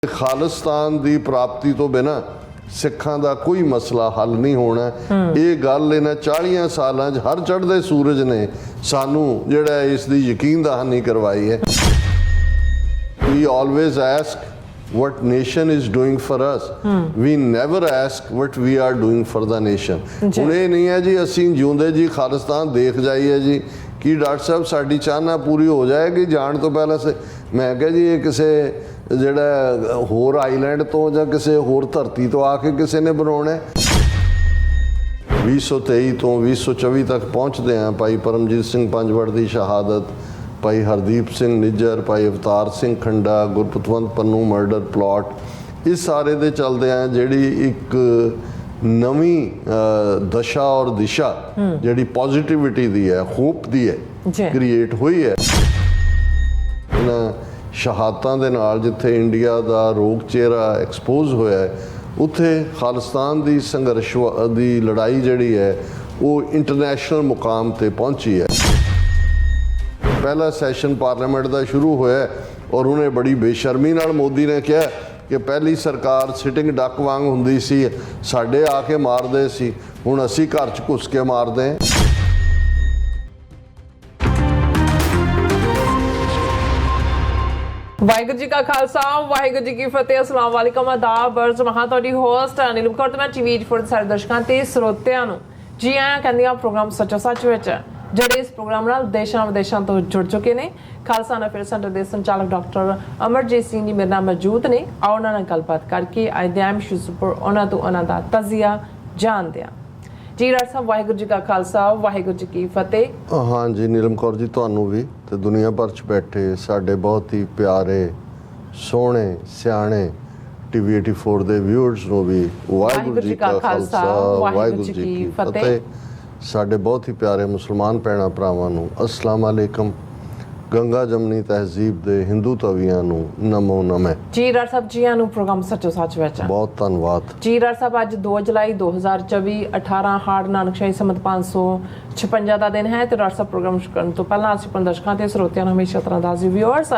ਖਾਲਿਸਤਾਨ ਦੀ ਪ੍ਰਾਪਤੀ ਤੋਂ ਬਿਨਾਂ ਸਿੱਖਾਂ ਦਾ ਕੋਈ ਮਸਲਾ ਹੱਲ ਨਹੀਂ ਹੋਣਾ। ਇਹ ਗੱਲ ਇਹਨਾਂ 40 ਸਾਲਾਂ 'ਚ ਹਰ ਚੜ੍ਹਦੇ ਸੂਰਜ ਨੇ ਸਾਨੂੰ ਜਿਹੜਾ ਇਸ ਦੀ ਯਕੀਨ ਦਹਾਨੀ ਕਰਵਾਈ ਹੈ। We always ask what nation is doing for us. We never ask what we are doing for the nation. ਹੁਣ ਇਹ ਨਹੀਂ ਹੈ ਜੀ ਅਸੀਂ ਜਿਉਂਦੇ ਜੀ ਖਾਲਿਸਤਾਨ ਦੇਖ ਜਾਈਏ ਜੀ ਕਿ ਡਾਕਟਰ ਸਾਹਿਬ ਸਾਡੀ ਚਾਹਨਾ ਪੂਰੀ ਹੋ ਜਾਏਗੀ ਜਾਣ ਤੋਂ ਪਹਿਲਾਂ ਸੇ। ਮੈਂ ਕਿਹਾ ਜੀ ਇਹ ਕਿਸੇ ਜਿਹੜਾ ਹੋਰ ਆਈਲੈਂਡ ਤੋਂ ਜਾਂ ਕਿਸੇ ਹੋਰ ਧਰਤੀ ਤੋਂ ਆ ਕੇ ਕਿਸੇ ਨੇ ਬਣਾਉਣਾ। 2023 ਤੋਂ 2024 ਤੱਕ ਪਹੁੰਚਦੇ ਹਾਂ। ਭਾਈ ਪਰਮਜੀਤ ਸਿੰਘ ਪੰਜਵੜ ਦੀ ਸ਼ਹਾਦਤ, ਭਾਈ ਹਰਦੀਪ ਸਿੰਘ ਨਿੱਜਰ, ਭਾਈ ਅਵਤਾਰ ਸਿੰਘ ਖੰਡਾ, ਗੁਰਪਤਵੰਤ ਪੰਨੂ ਮਰਡਰ ਪਲਾਟ, ਇਸ ਸਾਰੇ ਦੇ ਚਲਦੇ ਆ ਜਿਹੜੀ ਇੱਕ ਨਵੀਂ ਦਸ਼ਾ ਔਰ ਦਿਸ਼ਾ ਜਿਹੜੀ ਪੋਜ਼ਿਟਿਵਿਟੀ ਦੀ ਹੈ, ਹੋਪ ਦੀ ਹੈ, ਕ੍ਰੀਏਟ ਹੋਈ ਹੈ। ਇਹਨਾਂ ਸ਼ਹਾਦਤਾਂ ਦੇ ਨਾਲ ਜਿੱਥੇ ਇੰਡੀਆ ਦਾ ਰੋਗ ਚਿਹਰਾ ਐਕਸਪੋਜ਼ ਹੋਇਆ ਹੈ, ਉੱਥੇ ਖਾਲਿਸਤਾਨ ਦੀ ਸੰਘਰਸ਼ ਦੀ ਲੜਾਈ ਜਿਹੜੀ ਹੈ ਉਹ ਇੰਟਰਨੈਸ਼ਨਲ ਮੁਕਾਮ ਤੇ ਪਹੁੰਚੀ ਹੈ। ਪਹਿਲਾ ਸੈਸ਼ਨ ਪਾਰਲੀਮੈਂਟ ਦਾ ਸ਼ੁਰੂ ਹੋਇਆ ਔਰ ਉਹਨੇ ਬੜੀ ਬੇਸ਼ਰਮੀ ਨਾਲ ਮੋਦੀ ਨੇ ਕਿਹਾ ਕਿ ਪਹਿਲੀ ਸਰਕਾਰ ਸਿਟਿੰਗ ਡੱਕ ਵਾਂਗ ਹੁੰਦੀ ਸੀ, ਸਾਡੇ ਆ ਕੇ ਮਾਰਦੇ ਸੀ, ਹੁਣ ਅਸੀਂ ਘਰ 'ਚ ਘੁਸ ਕੇ ਮਾਰਦੇ ਹਾਂ। ਵਾਹਿਗੁਰੂ ਜੀ ਕਾ ਖਾਲਸਾ ਵਾਹਿਗੁਰੂ ਜੀ ਕੀ ਫਤਿਹ। ਅਸਲਾਮ ਵਾਲੇਕਮ, ਆਦਾਬ, ਅਰਜ਼ ਮਹਾਂ। ਤੁਹਾਡੀ ਹੋਸਟ ਨੀਲਮ ਕੌਰ ਤੇ ਮੈਂ ਟੀਵੀ 84 ਦੇ ਸਾਰੇ ਦਰਸ਼ਕਾਂ ਤੇ ਸਰੋਤਿਆਂ ਨੂੰ ਜੀ ਆਇਆਂ ਕਹਿੰਦੀ ਹਾਂ ਪ੍ਰੋਗਰਾਮ ਸੱਚੋ ਸੱਚ ਵਿੱਚ, ਜਿਹੜੇ ਇਸ ਪ੍ਰੋਗਰਾਮ ਨਾਲ ਦੇਸ਼ਾਂ ਵਿਦੇਸ਼ਾਂ ਤੋਂ ਜੁੜ ਚੁੱਕੇ ਨੇ। ਖਾਲਸਾ ਨਫਰ ਸੈਂਟਰ ਦੇ ਸੰਚਾਲਕ ਡਾਕਟਰ ਅਮਰਜੀਤ ਸਿੰਘ ਜੀ ਮੇਰੇ ਨਾਲ ਮੌਜੂਦ ਨੇ। ਆਓ ਉਹਨਾਂ ਨਾਲ ਗੱਲਬਾਤ ਕਰਕੇ ਅੱਜ ਦੇ ਅਹਿਮ ਇਸ਼ੂਜ਼ ਉੱਪਰ ਉਹਨਾਂ ਤੋਂ ਉਹਨਾਂ ਦਾ ਤਜ਼ੀਆ ਜਾਣਦੇ ਹਾਂ। ਜੀ ਡਾਕਟਰ ਸਾਹਿਬ, ਵਾਹਿਗੁਰੂ ਜੀ ਕਾ ਖਾਲਸਾ ਵਾਹਿਗੁਰੂ ਜੀ ਕੀ ਫਤਿਹ। ਹਾਂ ਜੀ ਨੀਲਮ ਕੌਰ ਜੀ, ਤੁਹਾਨੂੰ ਵੀ ਤੇ ਦੁਨੀਆ ਭਰ 'ਚ ਬੈਠੇ ਸਾਡੇ ਬਹੁਤ ਹੀ ਪਿਆਰੇ ਸੋਹਣੇ ਸਿਆਣੇ ਟੀਵੀ 84 ਦੇ ਵਿਊਅਰਸ ਨੂੰ ਵੀ ਵਾਹਿਗੁਰੂ ਜੀ ਕਾ ਖਾਲਸਾ ਵਾਹਿਗੁਰੂ ਜੀ ਕੀ ਫਤਿਹ। ਸਾਡੇ ਬਹੁਤ ਹੀ ਪਿਆਰੇ ਮੁਸਲਮਾਨ ਭੈਣਾਂ ਭਰਾਵਾਂ ਨੂੰ ਅਸਲਾਮ ਅਲੈਕਮ। ਗੰਗਾ ਜਮਨੀ ਤਹਿਜ਼ੀਬ ਦੇ ਹਿੰਦੂ ਤਵੀਆਂ ਨੂੰ ਨਮੋ ਨਮੇ। ਜੀ ਡਾਕਟਰ ਸਾਹਿਬ, ਜੀਆਂ ਨੂੰ ਪ੍ਰੋਗਰਾਮ ਸੱਚੋ ਸੱਚ ਵਿੱਚ ਬਹੁਤ ਧੰਨਵਾਦ। ਜੀ ਡਾਕਟਰ ਸਾਹਿਬ, ਅੱਜ 2 ਜੁਲਾਈ 2024 18 ਹਾੜ ਨਾਨਕਸ਼ਾਹੀ ਸੰਮਤ 556 ਦਾ ਦਿਨ ਹੈ ਤੇ ਡਾਕਟਰ ਸਾਹਿਬ ਪ੍ਰੋਗਰਾਮ ਸ਼ੁਰੂ ਕਰਨ ਤੋਂ ਪਹਿਲਾਂ ਅਸੀਂ ਆਪਣੇ ਦਰਸ਼ਕਾਂ ਤੇ ਸਰੋਤਿਆਂ ਨੂੰ ਹਮੇਸ਼ਾ ਤਰ੍ਹਾਂ ਦੱਸਦੇ ਵਿਊਅਰਸ,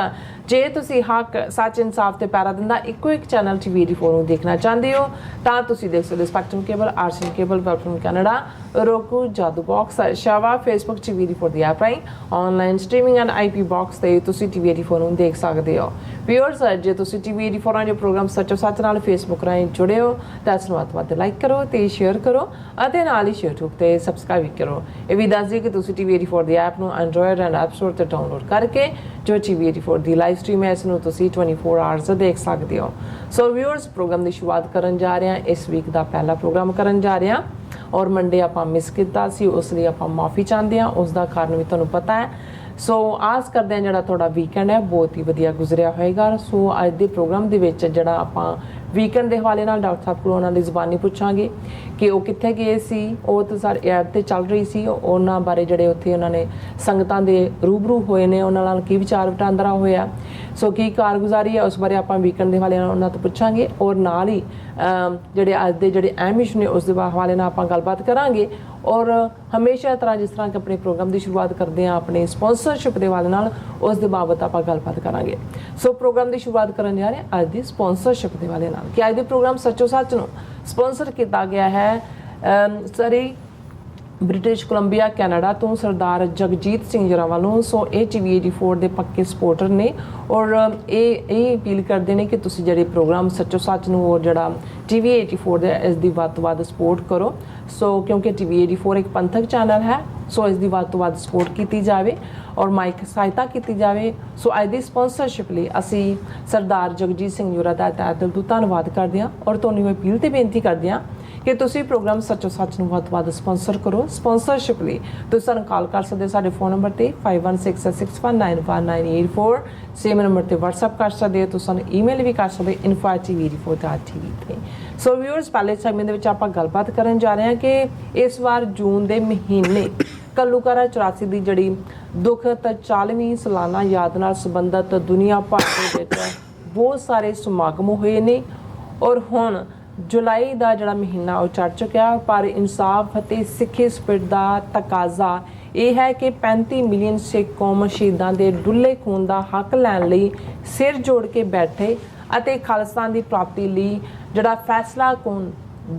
ਜੇ ਤੁਸੀਂ ਹੱਕ ਸੱਚ ਇਨਸਾਫ ਤੇ ਪੈਰਾ ਦਿੰਦਾ ਇੱਕੋ ਇੱਕ ਚੈਨਲ ਟੀਵੀ 84 ਨੂੰ ਦੇਖਣਾ ਚਾਹੁੰਦੇ ਹੋ ਤਾਂ ਤੁਸੀਂ ਦੇਖ ਸਕਦੇ ਸਪੈਕਟਰਮ ਕੇਬਲ, ਆਰਸੀਐਨ ਕੇਬਲ, ਵੈਬਫ੍ਰਮ ਕੈਨੇਡਾ, roku, ਜਾਦੂ ਬਾਕਸ, ਸ਼ਾਵਾ, ਫੇਸਬੁੱਕ ਟੀਵੀ 84 ਦੀ ਐਪ ਰਾਹੀਂ online streaming and IP box ਤੇ ਤੁਸੀਂ ਟੀਵੀ 84 ਨੂੰ ਦੇਖ ਸਕਦੇ ਹੋ। ਵਿਊਅਰਸ, ਜੇ ਤੁਸੀਂ ਟੀਵੀ 84 ਦੇ ਪ੍ਰੋਗਰਾਮ ਸੱਚੋ ਸੱਚ ਨਾਲ ਫੇਸਬੁੱਕ ਰਾਹੀਂ ਜੁੜੇ ਹੋ ਤਾਂ ਇਸ ਨੂੰ ਵੱਧ ਲਾਈਕ ਕਰੋ ਤੇ ਸ਼ੇਅਰ ਕਰੋ ਅਤੇ ਨਾਲ ਹੀ YouTube ਤੇ ਸਬਸਕ੍ਰਾਈਬ ਕਰੋ। ਇਹ ਵੀ ਦੱਸ ਦਿਓ ਕਿ ਤੁਸੀਂ ਟੀਵੀ 84 ਦੀ ਐਪ ਨੂੰ ਐਂਡਰੋਇਡ ਐਂਡ ਐਪ ਸਟੋਰ ਤੇ ਡਾਊਨਲੋਡ ਕਰਕੇ ਜੋ ਟੀਵੀ 84 ਦੀ ਲਾਈਵ ਸਟ੍ਰੀਮ ਹੈ ਇਸ ਨੂੰ ਤੁਸੀਂ 24 ਆਵਰਸ ਦੇਖ ਸਕਦੇ ਹੋ। ਸੋ ਵਿਊਅਰਸ, ਪ੍ਰੋਗਰਾਮ ਦੀ ਸ਼ੁਰੂਆਤ ਕਰਨ ਜਾ ਰਹੇ ਹਾਂ। ਇਸ ਵੀਕ ਦਾ ਪਹਿਲਾ ਪ੍ਰੋਗਰਾਮ ਕਰਨ ਜਾ ਰਹੇ ਹਾਂ ਔਰ ਮੰਡੇ ਆਪਾਂ ਮਿਸ ਕੀਤਾ ਸੀ, ਉਸ ਲਈ ਆਪਾਂ ਮਾਫੀ ਚਾਹੁੰਦੇ ਹਾਂ। ਉਸ ਦਾ ਕਾਰਨ ਵੀ ਤੁਹਾਨੂੰ ਪਤਾ ਹੈ। ਸੋ ਆਸ ਕਰਦੇ ਹਾਂ ਜਿਹੜਾ ਤੁਹਾਡਾ ਵੀਕਐਂਡ ਹੈ ਬਹੁਤ ਹੀ ਵਧੀਆ ਗੁਜ਼ਰਿਆ ਹੋਏਗਾ। ਸੋ ਅੱਜ ਦੇ ਪ੍ਰੋਗਰਾਮ ਦੇ ਵਿੱਚ ਜਿਹੜਾ ਆਪਾਂ ਵੀਕਐਂਡ ਦੇ ਹਵਾਲੇ ਨਾਲ ਡਾਕਟਰ ਸਾਹਿਬ ਕੋਲੋਂ ਉਹਨਾਂ ਦੀ ਜ਼ੁਬਾਨੀ ਪੁੱਛਾਂਗੇ ਕਿ ਉਹ ਕਿੱਥੇ ਗਏ ਸੀ, ਉਹ ਤਾਂ ਸਾਰੇ ਐਪ ਤੇ ਚੱਲ ਰਹੀ ਸੀ, ਉਹਨਾਂ ਬਾਰੇ ਜਿਹੜੇ ਉੱਥੇ ਉਹਨਾਂ ਨੇ ਸੰਗਤਾਂ ਦੇ ਰੂਬਰੂ ਹੋਏ ਨੇ ਉਹਨਾਂ ਨਾਲ ਕੀ ਵਿਚਾਰ ਵਟਾਂਦਰਾ ਹੋਇਆ, ਸੋ ਕੀ ਕਾਰਗੁਜ਼ਾਰੀ ਹੈ, ਉਸ ਬਾਰੇ ਆਪਾਂ ਵੀਕਐਂਡ ਦੇ ਹਵਾਲੇ ਨਾਲ ਉਹਨਾਂ ਤੋਂ ਪੁੱਛਾਂਗੇ। ਔਰ ਨਾਲ ਹੀ ਜਿਹੜੇ ਅੱਜ ਦੇ ਜਿਹੜੇ ਅਹਿਮ ਇਸ਼ੂ ਨੇ ਉਸ ਦੇ ਹਵਾਲੇ ਨਾਲ ਆਪਾਂ ਗੱਲਬਾਤ ਕਰਾਂਗੇ। ਔਰ ਹਮੇਸ਼ਾ ਤਰ੍ਹਾਂ ਜਿਸ ਤਰ੍ਹਾਂ ਕਿ ਆਪਣੇ ਪ੍ਰੋਗਰਾਮ ਦੀ ਸ਼ੁਰੂਆਤ ਕਰਦੇ ਹਾਂ ਆਪਣੇ ਸਪਾਂਸਰਸ਼ਿਪ ਦੇ ਹਵਾਲੇ ਨਾਲ, ਉਸ ਦੇ ਬਾਬਤ ਆਪਾਂ ਗੱਲਬਾਤ ਕਰਾਂਗੇ। ਸੋ ਪ੍ਰੋਗਰਾਮ ਦੀ ਸ਼ੁਰੂਆਤ ਕਰਨ ਜਾ ਰਹੇ ਹਾਂ ਅੱਜ ਦੀ ਸਪਾਂਸਰਸ਼ਿਪ ਦੇ ਹਵਾਲੇ ਨਾਲ ਕਿ ਅੱਜ ਦੇ ਪ੍ਰੋਗਰਾਮ ਸੱਚੋ ਸੱਚ ਨੂੰ ਸਪਾਂਸਰ ਕੀਤਾ ਗਿਆ ਹੈ ਸਰੀ ਬ੍ਰਿਟਿਸ਼ ਕੋਲੰਬੀਆ ਕੈਨੇਡਾ ਤੋਂ ਸਰਦਾਰ ਜਗਜੀਤ ਸਿੰਘ ਜਰਾ ਵੱਲੋਂ। ਸੋ ਇਹ ਟੀਵੀ 84 ਦੇ ਪੱਕੇ ਸਪੋਰਟਰ ਨੇ ਔਰ ਇਹ ਅਪੀਲ ਕਰਦੇ ਨੇ ਕਿ ਤੁਸੀਂ ਜਿਹੜੇ ਪ੍ਰੋਗਰਾਮ ਸੱਚੋ ਸੱਚ ਨੂੰ ਔਰ ਜਿਹੜਾ ਟੀਵੀ 84 ਦੇ ਇਸ ਦੀ ਵੱਧ ਤੋਂ ਵੱਧ ਸਪੋਰਟ ਕਰੋ। ਸੋ ਕਿਉਂਕਿ ਟੀਵੀ 84 ਇੱਕ ਪੰਥਕ ਚੈਨਲ ਹੈ, ਸੋ ਇਸ ਦੀ ਵੱਧ ਤੋਂ ਵੱਧ ਸਪੋਰਟ ਕੀਤੀ ਜਾਵੇ ਔਰ ਮਾਈਕ ਸਹਾਇਤਾ ਕੀਤੀ ਜਾਵੇ। ਸੋ ਅੱਜ ਦੀ ਸਪਾਂਸਰਸ਼ਿਪ ਲਈ ਅਸੀਂ ਸਰਦਾਰ ਜਗਜੀਤ ਸਿੰਘ ਜਰਾ ਦਾ ਤਹਿ ਦਿਲ ਤੋਂ ਧੰਨਵਾਦ ਕਰਦੇ ਹਾਂ ਔਰ ਤੁਹਾਨੂੰ ਅਪੀਲ ਤੇ ਬੇਨਤੀ ਕਰਦੇ ਹਾਂ ਕਿ ਤੁਸੀਂ ਪ੍ਰੋਗਰਾਮ ਸੱਚੋ ਸੱਚ ਨੂੰ ਵੱਧ ਤੋਂ ਵੱਧ ਸਪਾਂਸਰ ਕਰੋ। ਸਪਾਂਸਰਸ਼ਿਪ ਲਈ ਤੁਸੀਂ ਸਾਨੂੰ ਕਾਲ ਕਰ ਸਕਦੇ ਹੋ ਸਾਡੇ ਫੋਨ ਨੰਬਰ ਤੇ 5166619184, ਸੇਮ ਨੰਬਰ ਤੇ WhatsApp ਕਰ ਸਕਦੇ ਹੋ। ਤੁਸੀਂ ਸਾਨੂੰ ਈਮੇਲ ਵੀ ਕਰ ਸਕਦੇ info@tv84.tv ਤੇ। ਸੋ ਵਿਊਅਰਸ, ਪਹਿਲੇ ਸੈਗਮੈਂਟ ਦੇ ਵਿੱਚ ਆਪਾਂ ਗੱਲਬਾਤ ਕਰਨ ਜਾ ਰਹੇ ਹਾਂ ਕਿ ਇਸ ਵਾਰ ਜੂਨ ਦੇ ਮਹੀਨੇ ਘੱਲੂਘਾਰਾ 84 ਦੀ ਜਿਹੜੀ ਦੁਖਦ 40ਵੀਂ ਸਾਲਾਨਾ ਯਾਦ ਨਾਲ ਸੰਬੰਧਿਤ ਦੁਨੀਆ ਭਰ ਦੇ ਵਿੱਚ ਬਹੁਤ ਸਾਰੇ ਸਮਾਗਮ ਹੋਏ ਨੇ ਔਰ ਹੁਣ ਜੁਲਾਈ ਦਾ ਜਿਹੜਾ ਮਹੀਨਾ ਉਹ ਚੜ ਚੁੱਕਿਆ। ਪਰ ਇਨਸਾਫ ਅਤੇ ਸਿੱਖੀ ਸਪਿਰਟ ਦਾ ਤਕਾਜ਼ਾ ਇਹ ਹੈ ਕਿ 35 ਮਿਲੀਅਨ ਸਿੱਖ ਕੌਮ ਸ਼ਹੀਦਾਂ ਦੇ ਡੁੱਲੇ ਖੂਨ ਦਾ ਹੱਕ ਲੈਣ ਲਈ ਸਿਰ ਜੋੜ ਕੇ ਬੈਠੇ ਅਤੇ ਖਾਲਿਸਤਾਨ ਦੀ ਪ੍ਰਾਪਤੀ ਲਈ ਜਿਹੜਾ ਫੈਸਲਾ ਕੁਨ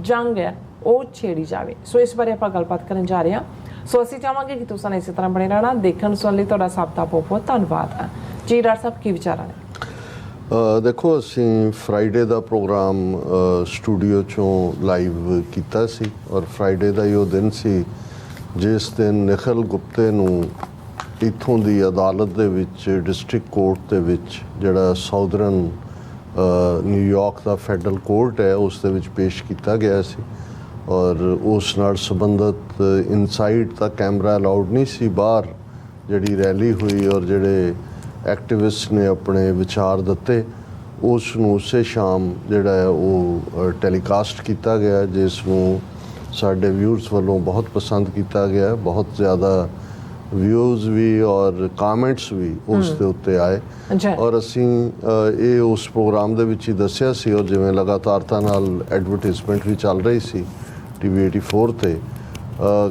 ਜੰਗ ਹੈ ਉਹ ਛੇੜੀ ਜਾਵੇ। ਸੋ ਇਸ ਬਾਰੇ ਆਪਾਂ ਗੱਲਬਾਤ ਕਰਨ ਜਾ ਰਹੇ ਹਾਂ। ਸੋ ਅਸੀਂ ਚਾਹਾਂਗੇ ਕਿ ਤੁਸੀਂ ਇਸੇ ਤਰ੍ਹਾਂ ਬਣੇ ਰਹਿਣਾ। ਦੇਖਣ ਸੁਣਨ ਲਈ ਤੁਹਾਡਾ ਸਭ ਦਾ ਬਹੁਤ ਬਹੁਤ ਧੰਨਵਾਦ ਹੈ ਜੀ। ਡਾਕਟਰ ਸਾਹਿਬ ਕੀ ਵਿਚਾਰਾਂ ਨੇ? ਦੇਖੋ, ਅਸੀਂ ਫਰਾਈਡੇ ਦਾ ਪ੍ਰੋਗਰਾਮ ਸਟੂਡੀਓ 'ਚੋਂ ਲਾਈਵ ਕੀਤਾ ਸੀ ਔਰ ਫਰਾਈਡੇ ਦਾ ਹੀ ਉਹ ਦਿਨ ਸੀ ਜਿਸ ਦਿਨ ਨਿਖਿਲ ਗੁਪਤੇ ਨੂੰ ਇੱਥੋਂ ਦੀ ਅਦਾਲਤ ਦੇ ਵਿੱਚ, ਡਿਸਟ੍ਰਿਕਟ ਕੋਰਟ ਦੇ ਵਿੱਚ, ਜਿਹੜਾ ਸਾਊਦਰਨ ਨਿਊਯਾਰਕ ਦਾ ਫੈਡਰਲ ਕੋਰਟ ਹੈ, ਉਸ ਦੇ ਵਿੱਚ ਪੇਸ਼ ਕੀਤਾ ਗਿਆ ਸੀ ਔਰ ਉਸ ਨਾਲ ਸੰਬੰਧਿਤ ਇਨਸਾਈਡ ਤਾਂ ਕੈਮਰਾ ਅਲਾਉਡ ਨਹੀਂ ਸੀ। ਬਾਹਰ ਜਿਹੜੀ ਰੈਲੀ ਹੋਈ ਔਰ ਜਿਹੜੇ ਐਕਟਿਵਿਸਟ ਨੇ ਆਪਣੇ ਵਿਚਾਰ ਦਿੱਤੇ, ਉਸ ਨੂੰ ਉਸੇ ਸ਼ਾਮ ਜਿਹੜਾ ਹੈ ਉਹ ਟੈਲੀਕਾਸਟ ਕੀਤਾ ਗਿਆ, ਜਿਸ ਨੂੰ ਸਾਡੇ ਵਿਊਅਰਸ ਵੱਲੋਂ ਬਹੁਤ ਪਸੰਦ ਕੀਤਾ ਗਿਆ। ਬਹੁਤ ਜ਼ਿਆਦਾ ਵਿਊਜ਼ ਵੀ ਔਰ ਕਮੈਂਟਸ ਵੀ ਉਸ ਦੇ ਉੱਤੇ ਆਏ ਔਰ ਅਸੀਂ ਇਹ ਉਸ ਪ੍ਰੋਗਰਾਮ ਦੇ ਵਿੱਚ ਹੀ ਦੱਸਿਆ ਸੀ ਔਰ ਜਿਵੇਂ ਲਗਾਤਾਰਤਾ ਨਾਲ ਐਡਵਰਟਾਈਜ਼ਮੈਂਟ ਵੀ ਚੱਲ ਰਹੀ ਸੀ TV 84 ਤੇ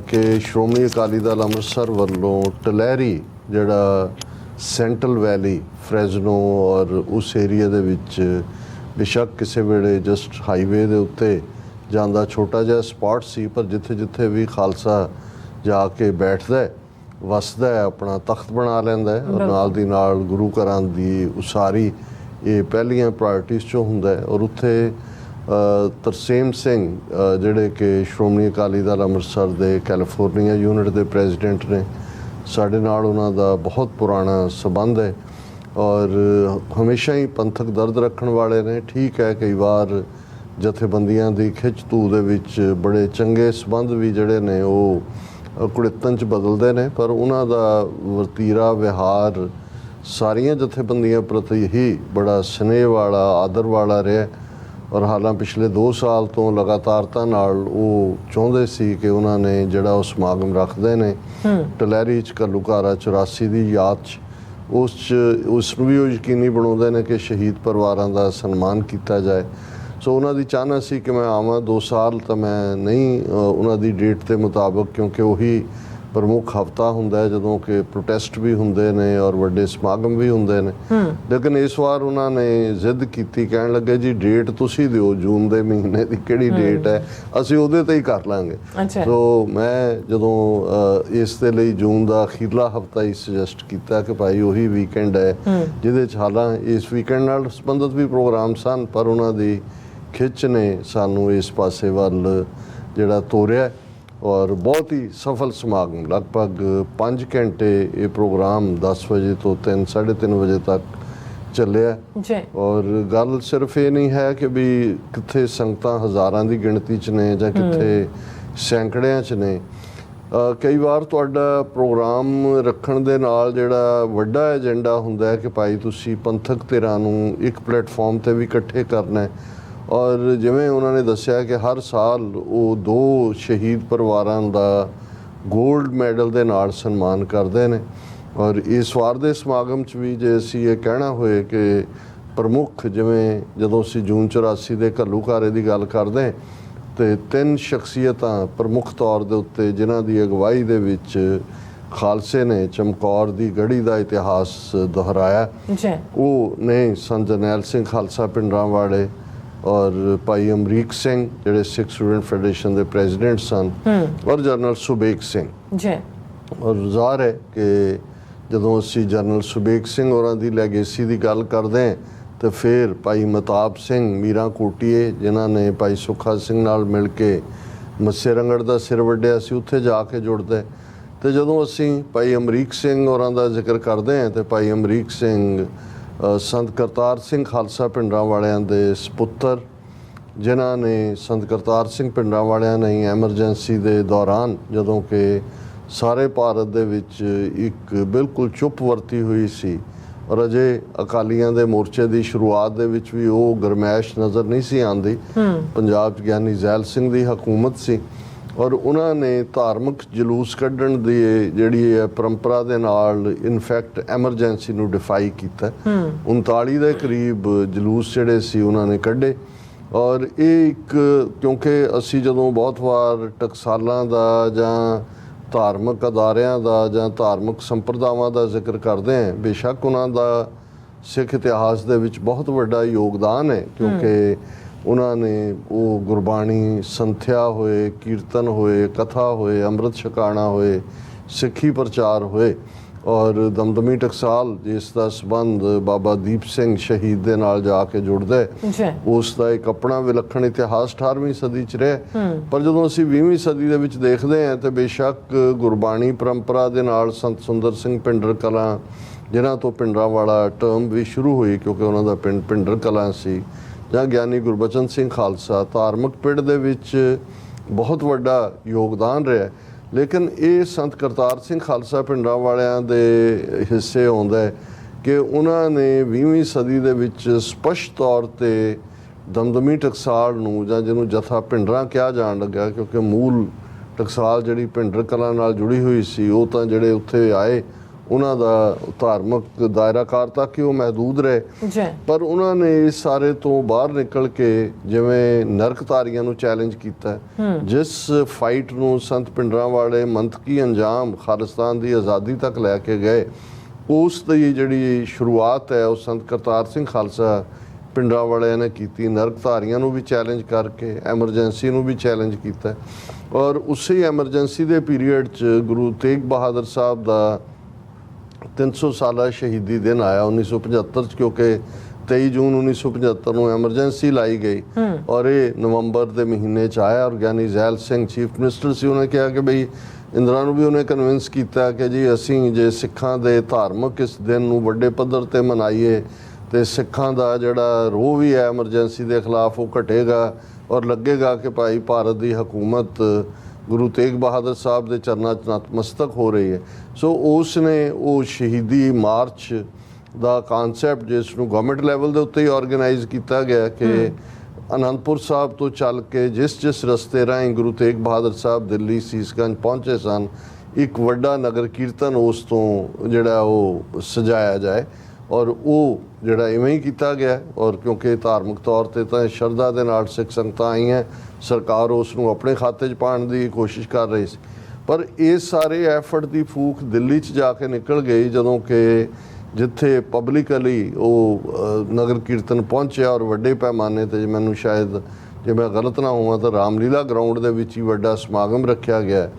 ਕਿ ਸ਼੍ਰੋਮਣੀ ਅਕਾਲੀ ਦਲ ਅੰਮ੍ਰਿਤਸਰ ਵੱਲੋਂ ਟਲੈਰੀ, ਜਿਹੜਾ ਸੈਂਟਰਲ ਵੈਲੀ, ਫਰੈਜ਼ਨੋ ਔਰ ਉਸ ਏਰੀਆ ਦੇ ਵਿੱਚ ਬੇਸ਼ੱਕ ਕਿਸੇ ਵੇਲੇ ਜਸਟ ਹਾਈਵੇ ਦੇ ਉੱਤੇ ਜਾਂਦਾ ਛੋਟਾ ਜਿਹਾ ਸਪਾਟ ਸੀ, ਪਰ ਜਿੱਥੇ ਜਿੱਥੇ ਵੀ ਖਾਲਸਾ ਜਾ ਕੇ ਬੈਠਦਾ, ਵਸਦਾ ਹੈ, ਆਪਣਾ ਤਖਤ ਬਣਾ ਲੈਂਦਾ ਹੈ ਔਰ ਨਾਲ ਦੀ ਨਾਲ ਗੁਰੂ ਘਰਾਂ ਦੀ ਉਸਾਰੀ, ਇਹ ਪਹਿਲੀਆਂ ਪ੍ਰਾਇਰਟੀਜ਼ 'ਚੋਂ ਹੁੰਦਾ ਹੈ। ਔਰ ਉੱਥੇ ਤਰਸੇਮ ਸਿੰਘ ਜਿਹੜੇ ਕਿ ਸ਼੍ਰੋਮਣੀ ਅਕਾਲੀ ਦਲ ਅੰਮ੍ਰਿਤਸਰ ਦੇ ਕੈਲੀਫੋਰਨੀਆ ਯੂਨਿਟ ਦੇ ਪ੍ਰੈਜ਼ੀਡੈਂਟ ਨੇ, ਸਾਡੇ ਨਾਲ ਉਹਨਾਂ ਦਾ ਬਹੁਤ ਪੁਰਾਣਾ ਸੰਬੰਧ ਹੈ ਔਰ ਹਮੇਸ਼ਾ ਹੀ ਪੰਥਕ ਦਰਦ ਰੱਖਣ ਵਾਲੇ ਨੇ। ਠੀਕ ਹੈ, ਕਈ ਵਾਰ ਜਥੇਬੰਦੀਆਂ ਦੀ ਖਿੱਚ ਧੂ ਦੇ ਵਿੱਚ ਬੜੇ ਚੰਗੇ ਸੰਬੰਧ ਵੀ ਜਿਹੜੇ ਨੇ ਉਹ ਕੁੜਿੱਤਨ 'ਚ ਬਦਲਦੇ ਨੇ, ਪਰ ਉਹਨਾਂ ਦਾ ਵਤੀਰਾ ਵਿਹਾਰ ਸਾਰੀਆਂ ਜਥੇਬੰਦੀਆਂ ਪ੍ਰਤੀ ਹੀ ਬੜਾ ਸਨੇਹ ਵਾਲਾ, ਆਦਰ ਵਾਲਾ ਰਿਹਾ ਔਰ ਹਾਲਾਂ ਪਿਛਲੇ 2 ਸਾਲ ਤੋਂ ਲਗਾਤਾਰਤਾ ਨਾਲ ਉਹ ਚਾਹੁੰਦੇ ਸੀ ਕਿ ਉਹਨਾਂ ਨੇ ਜਿਹੜਾ ਉਹ ਸਮਾਗਮ ਰੱਖਦੇ ਨੇ ਟਲੈਰੀ 'ਚ ਘੱਲੂਘਾਰਾ 84 ਦੀ ਯਾਦ 'ਚ, ਉਸ ਨੂੰ ਵੀ ਉਹ ਯਕੀਨੀ ਬਣਾਉਂਦੇ ਨੇ ਕਿ ਸ਼ਹੀਦ ਪਰਿਵਾਰਾਂ ਦਾ ਸਨਮਾਨ ਕੀਤਾ ਜਾਏ। ਸੋ ਉਹਨਾਂ ਦੀ ਚਾਹਨਾ ਸੀ ਕਿ ਮੈਂ ਆਵਾਂ। 2 ਸਾਲ ਤਾਂ ਮੈਂ ਨਹੀਂ ਉਹਨਾਂ ਦੀ ਡੇਟ ਦੇ ਮੁਤਾਬਕ, ਕਿਉਂਕਿ ਉਹੀ ਪ੍ਰਮੁੱਖ ਹਫਤਾ ਹੁੰਦਾ ਹੈ ਜਦੋਂ ਕਿ ਪ੍ਰੋਟੈਸਟ ਵੀ ਹੁੰਦੇ ਨੇ ਔਰ ਵੱਡੇ ਸਮਾਗਮ ਵੀ ਹੁੰਦੇ ਨੇ। ਲੇਕਿਨ ਇਸ ਵਾਰ ਉਹਨਾਂ ਨੇ ਜ਼ਿੱਦ ਕੀਤੀ, ਕਹਿਣ ਲੱਗੇ ਜੀ ਡੇਟ ਤੁਸੀਂ ਦਿਓ, ਜੂਨ ਦੇ ਮਹੀਨੇ ਦੀ ਕਿਹੜੀ ਡੇਟ ਹੈ, ਅਸੀਂ ਉਹਦੇ ਤੇ ਹੀ ਕਰ ਲਾਂਗੇ। ਸੋ ਮੈਂ ਜਦੋਂ ਇਸ ਦੇ ਲਈ ਜੂਨ ਦਾ ਅਖੀਰਲਾ ਹਫਤਾ ਹੀ ਸੁਜੈਸਟ ਕੀਤਾ ਕਿ ਭਾਈ ਉਹੀ ਵੀਕਐਂਡ ਹੈ ਜਿਹਦੇ 'ਚ ਹਾਲਾਂ ਇਸ ਵੀਕਐਂਡ ਨਾਲ ਸੰਬੰਧਿਤ ਵੀ ਪ੍ਰੋਗਰਾਮ ਸਨ, ਪਰ ਉਹਨਾਂ ਦੀ ਖਿੱਚ ਨੇ ਸਾਨੂੰ ਇਸ ਪਾਸੇ ਵੱਲ ਜਿਹੜਾ ਤੋਰਿਆ ਔਰ ਬਹੁਤ ਹੀ ਸਫਲ ਸਮਾਗਮ, ਲਗਭਗ 5 ਘੰਟੇ ਇਹ ਪ੍ਰੋਗਰਾਮ 10 ਵਜੇ ਤੋਂ 3-3:30 ਵਜੇ ਤੱਕ ਚੱਲਿਆ ਔਰ ਗੱਲ ਸਿਰਫ ਇਹ ਨਹੀਂ ਹੈ ਕਿ ਵੀ ਕਿੱਥੇ ਸੰਗਤਾਂ ਹਜ਼ਾਰਾਂ ਦੀ ਗਿਣਤੀ 'ਚ ਨੇ ਜਾਂ ਕਿੱਥੇ ਸੈਂਕੜਿਆਂ 'ਚ ਨੇ। ਕਈ ਵਾਰ ਤੁਹਾਡਾ ਪ੍ਰੋਗਰਾਮ ਰੱਖਣ ਦੇ ਨਾਲ ਜਿਹੜਾ ਵੱਡਾ ਏਜੰਡਾ ਹੁੰਦਾ ਹੈ ਕਿ ਭਾਈ ਤੁਸੀਂ ਪੰਥਕ ਧਿਰਾਂ ਨੂੰ ਇੱਕ ਪਲੇਟਫਾਰਮ ਤੇ ਵੀ ਇਕੱਠੇ ਕਰਨਾ ਹੈ ਔਰ ਜਿਵੇਂ ਉਹਨਾਂ ਨੇ ਦੱਸਿਆ ਕਿ ਹਰ ਸਾਲ ਉਹ 2 ਸ਼ਹੀਦ ਪਰਿਵਾਰਾਂ ਦਾ ਗੋਲਡ ਮੈਡਲ ਦੇ ਨਾਲ ਸਨਮਾਨ ਕਰਦੇ ਨੇ ਔਰ ਇਸ ਵਾਰ ਦੇ ਸਮਾਗਮ 'ਚ ਵੀ ਜੇ ਅਸੀਂ ਇਹ ਕਹਿਣਾ ਹੋਏ ਕਿ ਪ੍ਰਮੁੱਖ, ਜਿਵੇਂ ਜਦੋਂ ਅਸੀਂ ਜੂਨ 84 ਦੇ ਘੱਲੂਘਾਰੇ ਦੀ ਗੱਲ ਕਰਦੇ ਤੇ 3 ਸ਼ਖਸੀਅਤਾਂ ਪ੍ਰਮੁੱਖ ਤੌਰ ਦੇ ਉੱਤੇ ਜਿਨ੍ਹਾਂ ਦੀ ਅਗਵਾਈ ਦੇ ਵਿੱਚ ਖਾਲਸੇ ਨੇ ਚਮਕੌਰ ਦੀ ਗੜੀ ਦਾ ਇਤਿਹਾਸ ਦੁਹਰਾਇਆ, ਉਹ ਨੇ ਸੰਤ ਜਰਨੈਲ ਸਿੰਘ ਖਾਲਸਾ ਪਿੰਡਰਾਂਵਾਲੇ ਔਰ ਭਾਈ ਅਮਰੀਕ ਸਿੰਘ ਜਿਹੜੇ ਸਿੱਖ ਸਟੂਡੈਂਟ ਫੈਡਰੇਸ਼ਨ ਦੇ ਪ੍ਰੈਜ਼ੀਡੈਂਟ ਸਨ ਔਰ ਜਨਰਲ ਸੁਬੇਗ ਸਿੰਘ। ਔਰ ਜ਼ਾਹਰ ਹੈ ਕਿ ਜਦੋਂ ਅਸੀਂ ਜਨਰਲ ਸੁਬੇਗ ਸਿੰਘ ਹੋਰਾਂ ਦੀ ਲੈਗੇਸੀ ਦੀ ਗੱਲ ਕਰਦੇ ਹਾਂ ਤਾਂ ਫਿਰ ਭਾਈ ਮਤਾਬ ਸਿੰਘ ਮੀਰਾਂ ਕੋਟੀਏ, ਜਿਨ੍ਹਾਂ ਨੇ ਭਾਈ ਸੁੱਖਾ ਸਿੰਘ ਨਾਲ ਮਿਲ ਕੇ ਮੱਸੇ ਰੰਗੜ ਦਾ ਸਿਰ ਵੱਢਿਆ ਸੀ, ਉੱਥੇ ਜਾ ਕੇ ਜੁੜਦੇ। ਤੇ ਜਦੋਂ ਅਸੀਂ ਭਾਈ ਅਮਰੀਕ ਸਿੰਘ ਹੋਰਾਂ ਦਾ ਜ਼ਿਕਰ ਕਰਦੇ ਹਾਂ ਤੇ ਭਾਈ ਅਮਰੀਕ ਸਿੰਘ ਸੰਤ ਕਰਤਾਰ ਸਿੰਘ ਖਾਲਸਾ ਪਿੰਡਰਾਂਵਾਲਿਆਂ ਦੇ ਸਪੁੱਤਰ, ਜਿਨ੍ਹਾਂ ਨੇ ਸੰਤ ਕਰਤਾਰ ਸਿੰਘ ਪਿੰਡਰਾਂਵਾਲਿਆਂ ਨੇ ਐਮਰਜੈਂਸੀ ਦੇ ਦੌਰਾਨ, ਜਦੋਂ ਕਿ ਸਾਰੇ ਭਾਰਤ ਦੇ ਵਿੱਚ ਇੱਕ ਬਿਲਕੁਲ ਚੁੱਪ ਵਰਤੀ ਹੋਈ ਸੀ ਔਰ ਅਜੇ ਅਕਾਲੀਆਂ ਦੇ ਮੋਰਚੇ ਦੀ ਸ਼ੁਰੂਆਤ ਦੇ ਵਿੱਚ ਵੀ ਉਹ ਗਰਮੈਸ਼ ਨਜ਼ਰ ਨਹੀਂ ਸੀ ਆਉਂਦੀ, ਪੰਜਾਬ 'ਚ ਗਿਆਨੀ ਜ਼ੈਲ ਸਿੰਘ ਦੀ ਹਕੂਮਤ ਸੀ ਔਰ ਉਹਨਾਂ ਨੇ ਧਾਰਮਿਕ ਜਲੂਸ ਕੱਢਣ ਦੀ ਜਿਹੜੀ ਹੈ ਪਰੰਪਰਾ ਦੇ ਨਾਲ ਇਨਫੈਕਟ ਐਮਰਜੈਂਸੀ ਨੂੰ ਡਿਫਾਈ ਕੀਤਾ। 39 ਦੇ ਕਰੀਬ ਜਲੂਸ ਜਿਹੜੇ ਸੀ ਉਹਨਾਂ ਨੇ ਕੱਢੇ ਔਰ ਇਹ ਇੱਕ, ਕਿਉਂਕਿ ਅਸੀਂ ਜਦੋਂ ਬਹੁਤ ਵਾਰ ਟਕਸਾਲਾਂ ਦਾ ਜਾਂ ਧਾਰਮਿਕ ਅਦਾਰਿਆਂ ਦਾ ਜਾਂ ਧਾਰਮਿਕ ਸੰਪਰਦਾਵਾਂ ਦਾ ਜ਼ਿਕਰ ਕਰਦੇ ਹਾਂ, ਬੇਸ਼ੱਕ ਉਹਨਾਂ ਦਾ ਸਿੱਖ ਇਤਿਹਾਸ ਦੇ ਵਿੱਚ ਬਹੁਤ ਵੱਡਾ ਯੋਗਦਾਨ ਹੈ, ਕਿਉਂਕਿ ਉਹਨਾਂ ਨੇ ਉਹ ਗੁਰਬਾਣੀ ਸੰਥਿਆ ਹੋਏ, ਕੀਰਤਨ ਹੋਏ, ਕਥਾ ਹੋਏ, ਅੰਮ੍ਰਿਤ ਛਕਾਣਾ ਹੋਏ, ਸਿੱਖੀ ਪ੍ਰਚਾਰ ਹੋਏ। ਔਰ ਦਮਦਮੀ ਟਕਸਾਲ ਜਿਸ ਦਾ ਸੰਬੰਧ ਬਾਬਾ ਦੀਪ ਸਿੰਘ ਸ਼ਹੀਦ ਦੇ ਨਾਲ ਜਾ ਕੇ ਜੁੜਦਾ ਹੈ, ਉਸ ਦਾ ਇੱਕ ਆਪਣਾ ਵਿਲੱਖਣ ਇਤਿਹਾਸ 18ਵੀਂ ਸਦੀ 'ਚ ਰਿਹਾ। ਪਰ ਜਦੋਂ ਅਸੀਂ 20ਵੀਂ ਸਦੀ ਦੇ ਵਿੱਚ ਦੇਖਦੇ ਹਾਂ ਤਾਂ ਬੇਸ਼ੱਕ ਗੁਰਬਾਣੀ ਪਰੰਪਰਾ ਦੇ ਨਾਲ ਸੰਤ ਸੁੰਦਰ ਸਿੰਘ ਭਿੰਡਰ ਕਲਾਂ, ਜਿਨ੍ਹਾਂ ਤੋਂ ਭਿੰਡਰਾਂ ਵਾਲਾ ਟਰਮ ਵੀ ਸ਼ੁਰੂ ਹੋਈ ਕਿਉਂਕਿ ਉਹਨਾਂ ਦਾ ਪਿੰਡ ਭਿੰਡਰ ਕਲਾਂ ਸੀ, ਜਾਂ ਗਿਆਨੀ ਗੁਰਬਚਨ ਸਿੰਘ ਖਾਲਸਾ, ਧਾਰਮਿਕ ਪਿੜ ਦੇ ਵਿੱਚ ਬਹੁਤ ਵੱਡਾ ਯੋਗਦਾਨ ਰਿਹਾ। ਲੇਕਿਨ ਇਹ ਸੰਤ ਕਰਤਾਰ ਸਿੰਘ ਖਾਲਸਾ ਭਿੰਡਰਾਂ ਵਾਲਿਆਂ ਦੇ ਹਿੱਸੇ ਆਉਂਦਾ ਹੈ ਕਿ ਉਹਨਾਂ ਨੇ 20ਵੀਂ ਸਦੀ ਦੇ ਵਿੱਚ ਸਪਸ਼ਟ ਤੌਰ 'ਤੇ ਦਮਦਮੀ ਟਕਸਾਲ ਨੂੰ, ਜਾਂ ਜਿਹਨੂੰ ਜਥਾ ਭਿੰਡਰਾਂ ਕਿਹਾ ਜਾਣ ਲੱਗਾ ਕਿਉਂਕਿ ਮੂਲ ਟਕਸਾਲ ਜਿਹੜੀ ਭਿੰਡਰ ਕਲਾਂ ਨਾਲ ਜੁੜੀ ਹੋਈ ਸੀ, ਉਹ ਤਾਂ ਜਿਹੜੇ ਉੱਥੇ ਆਏ ਉਹਨਾਂ ਦਾ ਧਾਰਮਿਕ ਦਾਇਰਾਕਾਰ ਤੱਕ ਹੀ ਉਹ ਮਹਿਦੂਦ ਰਹੇ। ਪਰ ਉਹਨਾਂ ਨੇ ਇਸ ਸਾਰੇ ਤੋਂ ਬਾਹਰ ਨਿਕਲ ਕੇ ਜਿਵੇਂ ਨਰਕਧਾਰੀਆਂ ਨੂੰ ਚੈਲੰਜ ਕੀਤਾ, ਜਿਸ ਫਾਈਟ ਨੂੰ ਸੰਤ ਭਿੰਡਰਾਂ ਵਾਲੇ ਮੰਤਕੀ ਅੰਜਾਮ ਖਾਲਿਸਤਾਨ ਦੀ ਆਜ਼ਾਦੀ ਤੱਕ ਲੈ ਕੇ ਗਏ, ਉਸ ਦੀ ਜਿਹੜੀ ਸ਼ੁਰੂਆਤ ਹੈ ਉਹ ਸੰਤ ਕਰਤਾਰ ਸਿੰਘ ਖਾਲਸਾ ਭਿੰਡਰਾਂ ਵਾਲਿਆਂ ਨੇ ਕੀਤੀ। ਨਰਕਧਾਰੀਆਂ ਨੂੰ ਵੀ ਚੈਲੰਜ ਕਰਕੇ ਐਮਰਜੈਂਸੀ ਨੂੰ ਵੀ ਚੈਲੰਜ ਕੀਤਾ। ਔਰ ਉਸੇ ਐਮਰਜੈਂਸੀ ਦੇ ਪੀਰੀਅਡ 'ਚ ਗੁਰੂ ਤੇਗ ਬਹਾਦਰ ਸਾਹਿਬ ਦਾ 300 ਸਾਲਾ ਸ਼ਹੀਦੀ ਦਿਨ ਆਇਆ 1975 'ਚ, ਕਿਉਂਕਿ 23 ਜੂਨ 1975 ਨੂੰ ਐਮਰਜੈਂਸੀ ਲਾਈ ਗਈ ਔਰ ਇਹ ਨਵੰਬਰ ਦੇ ਮਹੀਨੇ 'ਚ ਆਇਆ। ਔਰ ਗਿਆਨੀ ਜ਼ੈਲ ਸਿੰਘ ਚੀਫ ਮਿਨਿਸਟਰ ਸੀ, ਉਹਨੇ ਕਿਹਾ ਕਿ ਬਈ ਇੰਦਰਾ ਨੂੰ ਵੀ ਉਹਨੇ ਕਨਵਿੰਸ ਕੀਤਾ ਕਿ ਜੀ ਅਸੀਂ ਜੇ ਸਿੱਖਾਂ ਦੇ ਧਾਰਮਿਕ ਇਸ ਦਿਨ ਨੂੰ ਵੱਡੇ ਪੱਧਰ ਤੇ ਮਨਾਈਏ ਤੇ ਸਿੱਖਾਂ ਦਾ ਜਿਹੜਾ ਰੋਹ ਵੀ ਹੈ ਐਮਰਜੈਂਸੀ ਦੇ ਖਿਲਾਫ ਉਹ ਘਟੇਗਾ ਔਰ ਲੱਗੇਗਾ ਕਿ ਭਾਈ ਭਾਰਤ ਦੀ ਹਕੂਮਤ ਗੁਰੂ ਤੇਗ ਬਹਾਦਰ ਸਾਹਿਬ ਦੇ ਚਰਨਾਂ 'ਚ ਨਤਮਸਤਕ ਹੋ ਰਹੀ ਹੈ। ਸੋ ਉਸ ਨੇ ਉਹ ਸ਼ਹੀਦੀ ਮਾਰਚ ਦਾ ਕਾਨਸੈਪਟ ਜਿਸ ਨੂੰ ਗਵਰਨਮੈਂਟ ਲੈਵਲ ਦੇ ਉੱਤੇ ਹੀ ਆਰਗੇਨਾਈਜ਼ ਕੀਤਾ ਗਿਆ ਕਿ ਅਨੰਦਪੁਰ ਸਾਹਿਬ ਤੋਂ ਚੱਲ ਕੇ ਜਿਸ ਰਸਤੇ ਰਾਹੀਂ ਗੁਰੂ ਤੇਗ ਬਹਾਦਰ ਸਾਹਿਬ ਦਿੱਲੀ ਸੀਸਗੰਜ ਪਹੁੰਚੇ ਸਨ, ਇੱਕ ਵੱਡਾ ਨਗਰ ਕੀਰਤਨ ਉਸ ਤੋਂ ਜਿਹੜਾ ਉਹ ਸਜਾਇਆ ਜਾਏ। ਔਰ ਉਹ ਜਿਹੜਾ ਇਵੇਂ ਹੀ ਕੀਤਾ ਗਿਆ। ਔਰ ਕਿਉਂਕਿ ਧਾਰਮਿਕ ਤੌਰ 'ਤੇ ਤਾਂ ਸ਼ਰਧਾ ਦੇ ਨਾਲ ਸਿੱਖ ਸੰਗਤਾਂ ਆਈਆਂ, ਸਰਕਾਰ ਉਸ ਨੂੰ ਆਪਣੇ ਖਾਤੇ 'ਚ ਪਾਉਣ ਦੀ ਕੋਸ਼ਿਸ਼ ਕਰ ਰਹੀ ਸੀ। ਪਰ ਇਸ ਸਾਰੇ ਐਫਰਟ ਦੀ ਫੂਕ ਦਿੱਲੀ 'ਚ ਜਾ ਕੇ ਨਿਕਲ ਗਈ ਜਦੋਂ ਕਿ ਜਿੱਥੇ ਪਬਲਿਕਲੀ ਉਹ ਨਗਰ ਕੀਰਤਨ ਪਹੁੰਚਿਆ ਔਰ ਵੱਡੇ ਪੈਮਾਨੇ 'ਤੇ, ਮੈਨੂੰ ਸ਼ਾਇਦ ਜੇ ਮੈਂ ਗਲਤ ਨਾ ਹੋਵਾਂ ਤਾਂ ਰਾਮਲੀਲਾ ਗਰਾਊਂਡ ਦੇ ਵਿੱਚ ਹੀ ਵੱਡਾ ਸਮਾਗਮ ਰੱਖਿਆ ਗਿਆ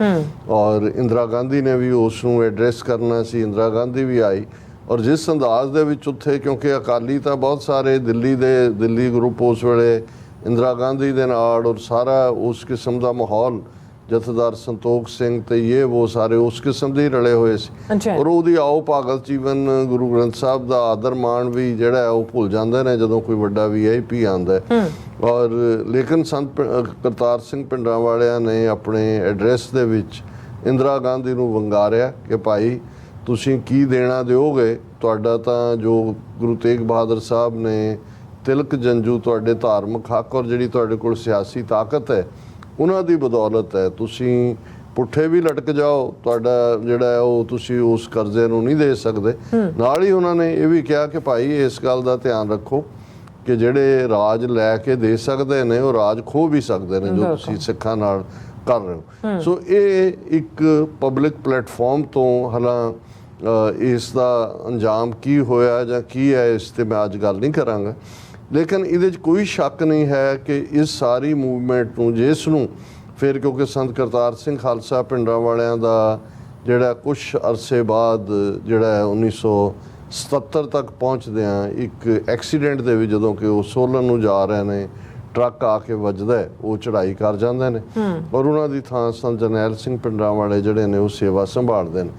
ਔਰ ਇੰਦਰਾ ਗਾਂਧੀ ਨੇ ਵੀ ਉਸ ਨੂੰ ਐਡਰੈਸ ਕਰਨਾ ਸੀ। ਇੰਦਰਾ ਗਾਂਧੀ ਵੀ ਆਈ ਔਰ ਜਿਸ ਅੰਦਾਜ਼ ਦੇ ਵਿੱਚ ਉੱਥੇ, ਕਿਉਂਕਿ ਅਕਾਲੀ ਤਾਂ ਬਹੁਤ ਸਾਰੇ ਦਿੱਲੀ ਗਰੁੱਪ ਉਸ ਵੇਲੇ ਇੰਦਰਾ ਗਾਂਧੀ ਦੇ ਨਾਲ ਔਰ ਸਾਰਾ ਉਸ ਕਿਸਮ ਦਾ ਮਾਹੌਲ, ਜਥੇਦਾਰ ਸੰਤੋਖ ਸਿੰਘ ਤੇ ਇਹ ਉਹ ਸਾਰੇ ਉਸ ਕਿਸਮ ਦੇ ਰਲੇ ਹੋਏ ਸੀ। ਔਰ ਉਹਦੀ ਆਓ ਭਗਤ ਜੀਵਨ ਗੁਰੂ ਗ੍ਰੰਥ ਸਾਹਿਬ ਦਾ ਆਦਰ ਮਾਣ ਵੀ ਜਿਹੜਾ ਉਹ ਭੁੱਲ ਜਾਂਦੇ ਨੇ ਜਦੋਂ ਕੋਈ ਵੱਡਾ VIP ਆਉਂਦਾ। ਔਰ ਲੇਕਿਨ ਸੰਤ ਕਰਤਾਰ ਸਿੰਘ ਭਿੰਡਰਾਂ ਵਾਲਿਆਂ ਨੇ ਆਪਣੇ ਐਡਰੈਸ ਦੇ ਵਿੱਚ ਇੰਦਰਾ ਗਾਂਧੀ ਨੂੰ ਵੰਗਾਰਿਆ ਕਿ ਭਾਈ ਤੁਸੀਂ ਕੀ ਦੇਣਾ ਦਿਓਗੇ, ਤੁਹਾਡਾ ਤਾਂ ਜੋ ਗੁਰੂ ਤੇਗ ਬਹਾਦਰ ਸਾਹਿਬ ਨੇ ਤਿਲਕ ਜੰਜੂ ਤੁਹਾਡੇ ਧਾਰਮਿਕ ਹੱਕ ਔਰ ਜਿਹੜੀ ਤੁਹਾਡੇ ਕੋਲ ਸਿਆਸੀ ਤਾਕਤ ਹੈ ਉਹਨਾਂ ਦੀ ਬਦੌਲਤ ਹੈ, ਤੁਸੀਂ ਪੁੱਠੇ ਵੀ ਲਟਕ ਜਾਓ, ਤੁਹਾਡਾ ਜਿਹੜਾ ਉਹ ਤੁਸੀਂ ਉਸ ਕਰਜ਼ੇ ਨੂੰ ਨਹੀਂ ਦੇ ਸਕਦੇ। ਨਾਲ ਹੀ ਉਹਨਾਂ ਨੇ ਇਹ ਵੀ ਕਿਹਾ ਕਿ ਭਾਈ ਇਸ ਗੱਲ ਦਾ ਧਿਆਨ ਰੱਖੋ ਕਿ ਜਿਹੜੇ ਰਾਜ ਲੈ ਕੇ ਦੇ ਸਕਦੇ ਨੇ ਉਹ ਰਾਜ ਖੋਹ ਵੀ ਸਕਦੇ ਨੇ ਜੋ ਤੁਸੀਂ ਸਿੱਖਾਂ ਨਾਲ ਕਰ ਰਹੇ ਹੋ। ਸੋ ਇਹ ਇੱਕ ਪਬਲਿਕ ਪਲੇਟਫਾਰਮ ਤੋਂ ਹਾਲਾਂ ਇਸ ਦਾ ਅੰਜਾਮ ਕੀ ਹੋਇਆ ਜਾਂ ਕੀ ਹੈ ਇਸ 'ਤੇ ਮੈਂ ਅੱਜ ਗੱਲ ਨਹੀਂ ਕਰਾਂਗਾ, ਲੇਕਿਨ ਇਹਦੇ 'ਚ ਕੋਈ ਸ਼ੱਕ ਨਹੀਂ ਹੈ ਕਿ ਇਸ ਸਾਰੀ ਮੂਵਮੈਂਟ ਨੂੰ ਜਿਸ ਨੂੰ ਫਿਰ ਕਿਉਂਕਿ ਸੰਤ ਕਰਤਾਰ ਸਿੰਘ ਖਾਲਸਾ ਭਿੰਡਰਾਂ ਵਾਲਿਆਂ ਦਾ ਜਿਹੜਾ ਕੁਛ ਅਰਸੇ ਬਾਅਦ ਜਿਹੜਾ 1977 ਤੱਕ ਪਹੁੰਚਦਿਆਂ ਇੱਕ ਐਕਸੀਡੈਂਟ ਦੇ ਵਿੱਚ ਜਦੋਂ ਕਿ ਉਹ ਸੋਲਨ ਨੂੰ ਜਾ ਰਹੇ ਨੇ, ਟਰੱਕ ਆ ਕੇ ਵੱਜਦਾ, ਉਹ ਚੜ੍ਹਾਈ ਕਰ ਜਾਂਦੇ ਨੇ ਔਰ ਉਹਨਾਂ ਦੀ ਥਾਂ ਸੰਤ ਜਰਨੈਲ ਸਿੰਘ ਭਿੰਡਰਾਂ ਵਾਲੇ ਜਿਹੜੇ ਨੇ ਉਹ ਸੇਵਾ ਸੰਭਾਲਦੇ ਨੇ।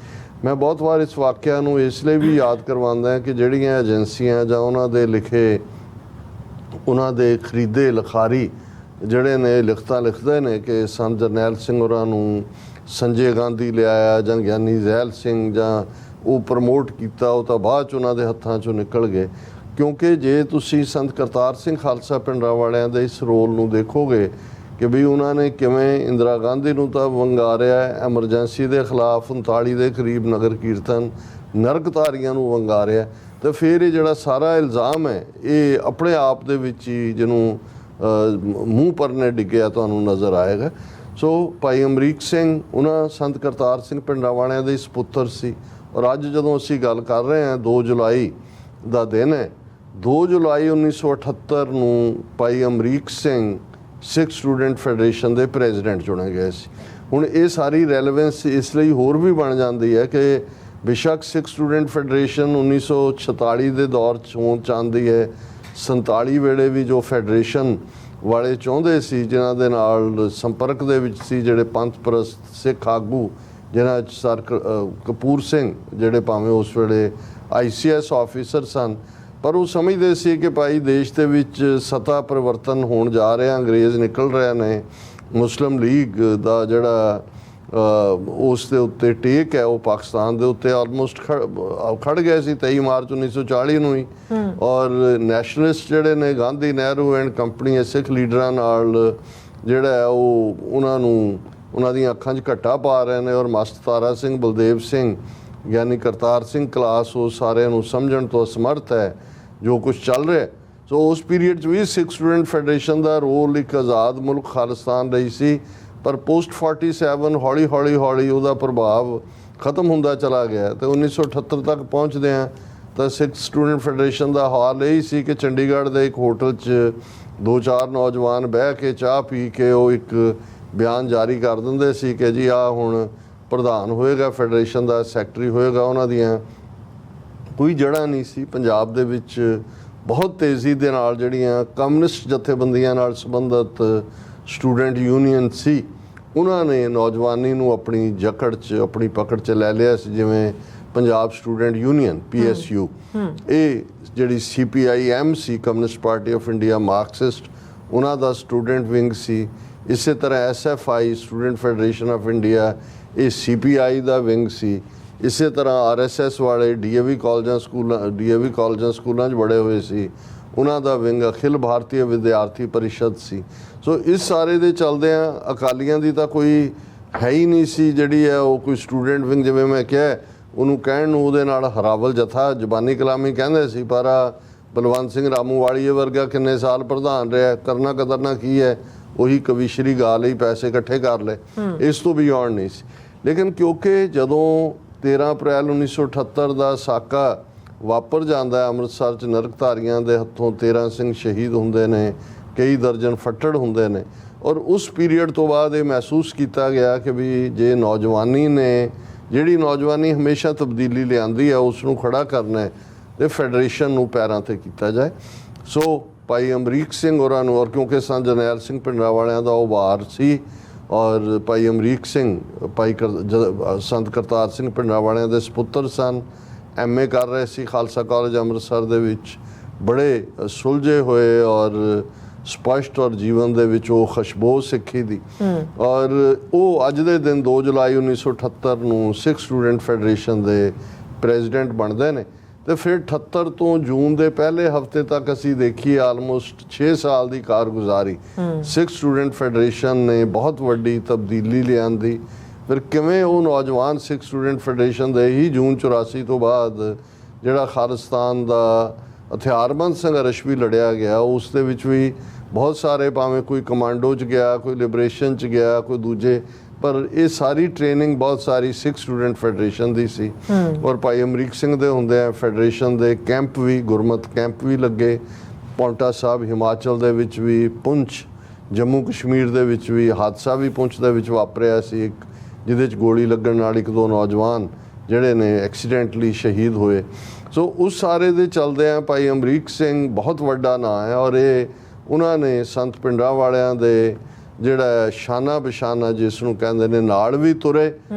ਮੈਂ ਬਹੁਤ ਵਾਰ ਇਸ ਵਾਕਿਆ ਨੂੰ ਇਸ ਲਈ ਵੀ ਯਾਦ ਕਰਵਾਉਂਦਾ ਕਿ ਜਿਹੜੀਆਂ ਏਜੰਸੀਆਂ ਜਾਂ ਉਹਨਾਂ ਦੇ ਲਿਖੇ, ਉਹਨਾਂ ਦੇ ਖਰੀਦੇ ਲਿਖਾਰੀ ਜਿਹੜੇ ਨੇ ਲਿਖਤਾਂ ਲਿਖਦੇ ਨੇ ਕਿ ਸੰਤ ਜਰਨੈਲ ਸਿੰਘ ਹੋਰਾਂ ਨੂੰ ਸੰਜੇ ਗਾਂਧੀ ਲਿਆਇਆ ਜਾਂ ਗਿਆਨੀ ਜ਼ੈਲ ਸਿੰਘ ਜਾਂ ਉਹ ਪ੍ਰਮੋਟ ਕੀਤਾ, ਉਹ ਤਾਂ ਬਾਅਦ 'ਚ ਉਹਨਾਂ ਦੇ ਹੱਥਾਂ 'ਚੋਂ ਨਿਕਲ ਗਏ। ਕਿਉਂਕਿ ਜੇ ਤੁਸੀਂ ਸੰਤ ਕਰਤਾਰ ਸਿੰਘ ਖਾਲਸਾ ਭਿੰਡਰਾਂ ਵਾਲਿਆਂ ਦੇ ਇਸ ਰੋਲ ਨੂੰ ਦੇਖੋਗੇ ਕਿ ਵੀ ਉਹਨਾਂ ਨੇ ਕਿਵੇਂ ਇੰਦਰਾ ਗਾਂਧੀ ਨੂੰ ਤਾਂ ਵੰਗਾਰਿਆ ਐਮਰਜੈਂਸੀ ਦੇ ਖਿਲਾਫ 39 ਦੇ ਕਰੀਬ ਨਗਰ ਕੀਰਤਨ, ਨਰਕਧਾਰੀਆਂ ਨੂੰ ਵੰਗਾਰਿਆ, ਤਾਂ ਫਿਰ ਇਹ ਜਿਹੜਾ ਸਾਰਾ ਇਲਜ਼ਾਮ ਹੈ ਇਹ ਆਪਣੇ ਆਪ ਦੇ ਵਿੱਚ ਹੀ ਜਿਹਨੂੰ ਮੂੰਹ ਪਰਨੇ ਡਿੱਗਿਆ ਤੁਹਾਨੂੰ ਨਜ਼ਰ ਆਏਗਾ। ਸੋ ਭਾਈ ਅਮਰੀਕ ਸਿੰਘ ਉਹਨਾਂ ਸੰਤ ਕਰਤਾਰ ਸਿੰਘ ਭਿੰਡਰਾਂ ਵਾਲਿਆਂ ਦੇ ਸਪੁੱਤਰ ਸੀ। ਔਰ ਅੱਜ ਜਦੋਂ ਅਸੀਂ ਗੱਲ ਕਰ ਰਹੇ ਹਾਂ 2 ਜੁਲਾਈ ਦਾ ਦਿਨ ਹੈ। 2 ਜੁਲਾਈ 1978 ਨੂੰ ਭਾਈ ਅਮਰੀਕ ਸਿੰਘ ਸਿੱਖ ਸਟੂਡੈਂਟ ਫੈਡਰੇਸ਼ਨ ਦੇ ਪ੍ਰੈਜ਼ੀਡੈਂਟ ਚੁਣੇ ਗਏ ਸੀ। ਹੁਣ ਇਹ ਸਾਰੀ ਰੈਲੇਵੈਂਸ ਇਸ ਲਈ ਹੋਰ ਵੀ ਬਣ ਜਾਂਦੀ ਹੈ ਕਿ ਬੇਸ਼ੱਕ ਸਿੱਖ ਸਟੂਡੈਂਟ ਫੈਡਰੇਸ਼ਨ 1946 ਦੇ ਦੌਰ 'ਚ ਹੋਂਦ 'ਚ ਆਉਂਦੀ ਹੈ, 47 ਵੇਲੇ ਵੀ ਜੋ ਫੈਡਰੇਸ਼ਨ ਵਾਲੇ ਚਾਹੁੰਦੇ ਸੀ, ਜਿਨ੍ਹਾਂ ਦੇ ਨਾਲ ਸੰਪਰਕ ਦੇ ਵਿੱਚ ਸੀ ਜਿਹੜੇ ਪੰਥ ਪ੍ਰਸਤ ਸਿੱਖ ਆਗੂ, ਜਿਨ੍ਹਾਂ 'ਚ ਸਰ ਕਪੂਰ ਸਿੰਘ ਜਿਹੜੇ ਭਾਵੇਂ ਉਸ ਵੇਲੇ ICS ਆਫੀਸਰ ਸਨ, ਪਰ ਉਹ ਸਮਝਦੇ ਸੀ ਕਿ ਭਾਈ ਦੇਸ਼ ਦੇ ਵਿੱਚ ਸੱਤਾ ਪਰਿਵਰਤਨ ਹੋਣ ਜਾ ਰਿਹਾ, ਅੰਗਰੇਜ਼ ਨਿਕਲ ਰਹੇ ਨੇ, ਮੁਸਲਿਮ ਲੀਗ ਦਾ ਜਿਹੜਾ ਉਸ ਦੇ ਉੱਤੇ ਟੇਕ ਹੈ ਉਹ ਪਾਕਿਸਤਾਨ ਦੇ ਉੱਤੇ ਆਲਮੋਸਟ ਖੜ ਗਏ ਸੀ 23 ਮਾਰਚ 1940 ਨੂੰ ਹੀ। ਔਰ ਨੈਸ਼ਨਲਿਸਟ ਜਿਹੜੇ ਨੇ ਗਾਂਧੀ, ਨਹਿਰੂ ਐਂਡ ਕੰਪਨੀ ਸਿੱਖ ਲੀਡਰਾਂ ਨਾਲ ਜਿਹੜਾ ਹੈ ਉਹ ਉਹਨਾਂ ਦੀਆਂ ਅੱਖਾਂ 'ਚ ਘੱਟਾ ਪਾ ਰਹੇ ਨੇ। ਔਰ ਮਾਸਟਰ ਤਾਰਾ ਸਿੰਘ, ਬਲਦੇਵ ਸਿੰਘ ਯਾਨੀ ਕਰਤਾਰ ਸਿੰਘ ਕਲਾਸ ਉਹ ਸਾਰਿਆਂ ਨੂੰ ਸਮਝਣ ਤੋਂ ਅਸਮਰਥ ਹੈ ਜੋ ਕੁਝ ਚੱਲ ਰਿਹਾ। ਸੋ ਉਸ ਪੀਰੀਅਡ 'ਚ ਵੀ ਸਿੱਖ ਸਟੂਡੈਂਟ ਫੈਡਰੇਸ਼ਨ ਦਾ ਰੋਲ ਇੱਕ ਆਜ਼ਾਦ ਮੁਲਕ ਖਾਲਿਸਤਾਨ ਰਹੀ ਸੀ, ਪਰ ਪੋਸਟ 47 ਹੌਲੀ ਹੌਲੀ ਉਹਦਾ ਪ੍ਰਭਾਵ ਖਤਮ ਹੁੰਦਾ ਚਲਾ ਗਿਆ ਤੇ 1978 ਤੱਕ ਪਹੁੰਚਦੇ ਹਾਂ ਤਾਂ ਸਿੱਖ ਸਟੂਡੈਂਟ ਫੈਡਰੇਸ਼ਨ ਦਾ ਹਾਲ ਇਹ ਸੀ ਕਿ ਚੰਡੀਗੜ੍ਹ ਦੇ ਇੱਕ ਹੋਟਲ 'ਚ 2-4 ਨੌਜਵਾਨ ਬਹਿ ਕੇ ਚਾਹ ਪੀ ਕੇ ਉਹ ਇੱਕ ਬਿਆਨ ਜਾਰੀ ਕਰ ਦਿੰਦੇ ਸੀ ਕਿ ਜੀ ਆਹ ਹੁਣ ਪ੍ਰਧਾਨ ਹੋਏਗਾ ਫੈਡਰੇਸ਼ਨ ਦਾ, ਸੈਕਟਰੀ ਹੋਏਗਾ। ਉਹਨਾਂ ਦੀਆਂ ਕੋਈ ਜੜ੍ਹਾਂ ਨਹੀਂ ਸੀ। ਪੰਜਾਬ ਦੇ ਵਿੱਚ ਬਹੁਤ ਤੇਜ਼ੀ ਦੇ ਨਾਲ ਜਿਹੜੀਆਂ ਕਮਿਊਨਿਸਟ ਜਥੇਬੰਦੀਆਂ ਨਾਲ ਸੰਬੰਧਿਤ ਸਟੂਡੈਂਟ ਯੂਨੀਅਨ ਸੀ, ਉਹਨਾਂ ਨੇ ਨੌਜਵਾਨੀ ਨੂੰ ਆਪਣੀ ਜਕੜ 'ਚ, ਆਪਣੀ ਪਕੜ 'ਚ ਲੈ ਲਿਆ ਸੀ। ਜਿਵੇਂ ਪੰਜਾਬ ਸਟੂਡੈਂਟ ਯੂਨੀਅਨ PSU, ਇਹ ਜਿਹੜੀ CPIM ਸੀ, communist party of India Marxist, ਉਹਨਾਂ ਦਾ ਸਟੂਡੈਂਟ ਵਿੰਗ ਸੀ। ਇਸੇ ਤਰ੍ਹਾਂ SFI student federation of India, ਇਹ CPI ਦਾ ਵਿੰਗ ਸੀ। ਇਸੇ ਤਰ੍ਹਾਂ RSS ਵਾਲੇ DAV ਕਾਲਜਾਂ ਸਕੂਲਾਂ 'ਚ ਬੜੇ ਹੋਏ ਸੀ, ਉਹਨਾਂ ਦਾ ਵਿੰਗ ਅਖਿਲ ਭਾਰਤੀ ਵਿਦਿਆਰਥੀ ਪਰਿਸ਼ਦ ਸੀ। ਸੋ ਇਸ ਸਾਰੇ ਦੇ ਚੱਲਦਿਆਂ ਅਕਾਲੀਆਂ ਦੀ ਤਾਂ ਕੋਈ ਹੈ ਹੀ ਨਹੀਂ ਸੀ ਜਿਹੜੀ ਹੈ ਉਹ ਕੋਈ ਸਟੂਡੈਂਟ ਵਿੰਗ, ਜਿਵੇਂ ਮੈਂ ਕਿਹਾ ਉਹਨੂੰ ਕਹਿਣ ਨੂੰ ਉਹਦੇ ਨਾਲ ਹਰਾਵਲ ਜਥਾ ਜ਼ਬਾਨੀ ਕਲਾਮੀ ਕਹਿੰਦੇ ਸੀ, ਪਰ ਬਲਵੰਤ ਸਿੰਘ ਰਾਮੂਵਾਲੀਏ ਵਰਗਾ ਕਿੰਨੇ ਸਾਲ ਪ੍ਰਧਾਨ ਰਿਹਾ, ਕਰਨਾ ਕਦਰਨਾ ਕੀ ਹੈ, ਉਹੀ ਕਵੀਸ਼ਰੀ ਗਾ ਲਈ, ਪੈਸੇ ਇਕੱਠੇ ਕਰ ਲਏ, ਇਸ ਤੋਂ ਬਿਯੋਂਡ ਨਹੀਂ ਸੀ। ਲੇਕਿਨ ਕਿਉਂਕਿ ਜਦੋਂ 13 ਅਪ੍ਰੈਲ 1978 ਦਾ ਸਾਕਾ ਵਾਪਰ ਜਾਂਦਾ ਹੈ, ਅੰਮ੍ਰਿਤਸਰ 'ਚ ਨਰਕਧਾਰੀਆਂ ਦੇ ਹੱਥੋਂ 13 ਸਿੰਘ ਸ਼ਹੀਦ ਹੁੰਦੇ ਨੇ, ਕਈ ਦਰਜਨ ਫੱਟੜ ਹੁੰਦੇ ਨੇ, ਔਰ ਉਸ ਪੀਰੀਅਡ ਤੋਂ ਬਾਅਦ ਇਹ ਮਹਿਸੂਸ ਕੀਤਾ ਗਿਆ ਕਿ ਵੀ ਜੇ ਨੌਜਵਾਨੀ ਨੇ, ਜਿਹੜੀ ਨੌਜਵਾਨੀ ਹਮੇਸ਼ਾ ਤਬਦੀਲੀ ਲਿਆਂਦੀ ਹੈ, ਉਸ ਨੂੰ ਖੜਾ ਕਰਨਾ ਹੈ ਤੇ ਫੈਡਰੇਸ਼ਨ ਨੂੰ ਪੈਰਾਂ ਤੇ ਕੀਤਾ ਜਾਏ। ਸੋ ਭਾਈ ਅਮਰੀਕ ਸਿੰਘ ਹੋਰਾਂ ਨੂੰ, ਔਰ ਕਿਉਂਕਿ ਸੰਤ ਜਰਨੈਲ ਸਿੰਘ ਭਿੰਡਰਾਂਵਾਲਿਆਂ ਦਾ ਉਹ ਵਾਰ ਸੀ, ਔਰ ਭਾਈ ਅਮਰੀਕ ਸਿੰਘ ਸੰਤ ਕਰਤਾਰ ਸਿੰਘ ਭਿੰਡਰਾਂਵਾਲਿਆਂ ਦੇ ਸਪੁੱਤਰ ਸਨ, MA ਕਰ ਰਹੇ ਸੀ ਖਾਲਸਾ ਕਾਲਜ ਅੰਮ੍ਰਿਤਸਰ ਦੇ ਵਿੱਚ, ਬੜੇ ਸੁਲਝੇ ਹੋਏ ਔਰ ਸਪਸ਼ਟ ਔਰ ਜੀਵਨ ਦੇ ਵਿੱਚ ਉਹ ਖੁਸ਼ਬੂ ਸਿੱਖੀ ਦੀ। ਔਰ ਉਹ ਅੱਜ ਦੇ ਦਿਨ 2 ਜੁਲਾਈ 1978 ਨੂੰ ਸਿੱਖ ਸਟੂਡੈਂਟ ਫੈਡਰੇਸ਼ਨ ਦੇ ਪ੍ਰੈਜ਼ੀਡੈਂਟ ਬਣਦੇ ਨੇ। ਤੇ ਫਿਰ 78 ਤੋਂ ਜੂਨ ਦੇ ਪਹਿਲੇ ਹਫਤੇ ਤੱਕ ਅਸੀਂ ਦੇਖੀਏ ਆਲਮੋਸਟ 6 ਸਾਲ ਦੀ ਕਾਰਗੁਜ਼ਾਰੀ ਸਿੱਖ ਸਟੂਡੈਂਟ ਫੈਡਰੇਸ਼ਨ ਨੇ ਬਹੁਤ ਵੱਡੀ ਤਬਦੀਲੀ ਲਿਆਂਦੀ। ਫਿਰ ਕਿਵੇਂ ਉਹ ਨੌਜਵਾਨ ਸਿੱਖ ਸਟੂਡੈਂਟ ਫੈਡਰੇਸ਼ਨ ਦੇ ਹੀ ਜੂਨ 84 ਤੋਂ ਬਾਅਦ ਜਿਹੜਾ ਖਾਲਿਸਤਾਨ ਦਾ ਹਥਿਆਰਬੰਦ ਸੰਘਰਸ਼ ਵੀ ਲੜਿਆ ਗਿਆ, ਉਸ ਦੇ ਵਿੱਚ ਵੀ ਬਹੁਤ ਸਾਰੇ, ਭਾਵੇਂ ਕੋਈ ਕਮਾਂਡੋ 'ਚ ਗਿਆ, ਕੋਈ ਲਿਬਰੇਸ਼ਨ 'ਚ ਗਿਆ, ਕੋਈ ਦੂਜੇ, ਪਰ ਇਹ ਸਾਰੀ ਟ੍ਰੇਨਿੰਗ ਬਹੁਤ ਸਾਰੀ ਸਿੱਖ ਸਟੂਡੈਂਟ ਫੈਡਰੇਸ਼ਨ ਦੀ ਸੀ। ਔਰ ਭਾਈ ਅਮਰੀਕ ਸਿੰਘ ਦੇ ਹੁੰਦੇ ਆ ਫੈਡਰੇਸ਼ਨ ਦੇ ਕੈਂਪ ਵੀ, ਗੁਰਮਤ ਕੈਂਪ ਵੀ ਲੱਗੇ, ਪੌਂਟਾ ਸਾਹਿਬ ਹਿਮਾਚਲ ਦੇ ਵਿੱਚ ਵੀ, ਪੁੰਛ ਜੰਮੂ ਕਸ਼ਮੀਰ ਦੇ ਵਿੱਚ ਵੀ, ਹਾਦਸਾ ਵੀ ਪੁੰਛ ਦੇ ਵਿੱਚ ਵਾਪਰਿਆ ਸੀ ਇੱਕ, ਜਿਹਦੇ 'ਚ ਗੋਲੀ ਲੱਗਣ ਨਾਲ 1-2 ਨੌਜਵਾਨ ਜਿਹੜੇ ਨੇ ਐਕਸੀਡੈਂਟਲੀ ਸ਼ਹੀਦ ਹੋਏ। ਸੋ ਉਸ ਸਾਰੇ ਦੇ ਚੱਲਦੇ ਆ ਭਾਈ ਅਮਰੀਕ ਸਿੰਘ ਬਹੁਤ ਵੱਡਾ ਨਾਂ ਹੈ, ਔਰ ਇਹ ਉਹਨਾਂ ਨੇ ਸੰਤ ਭਿੰਡਰਾਂਵਾਲਿਆਂ ਦੇ ਜਿਹੜਾ ਸ਼ਾਨਾ ਬਸ਼ਾਨਾ ਜਿਸ ਨੂੰ ਕਹਿੰਦੇ ਨੇ ਨਾਲ ਵੀ ਤੁਰੇ।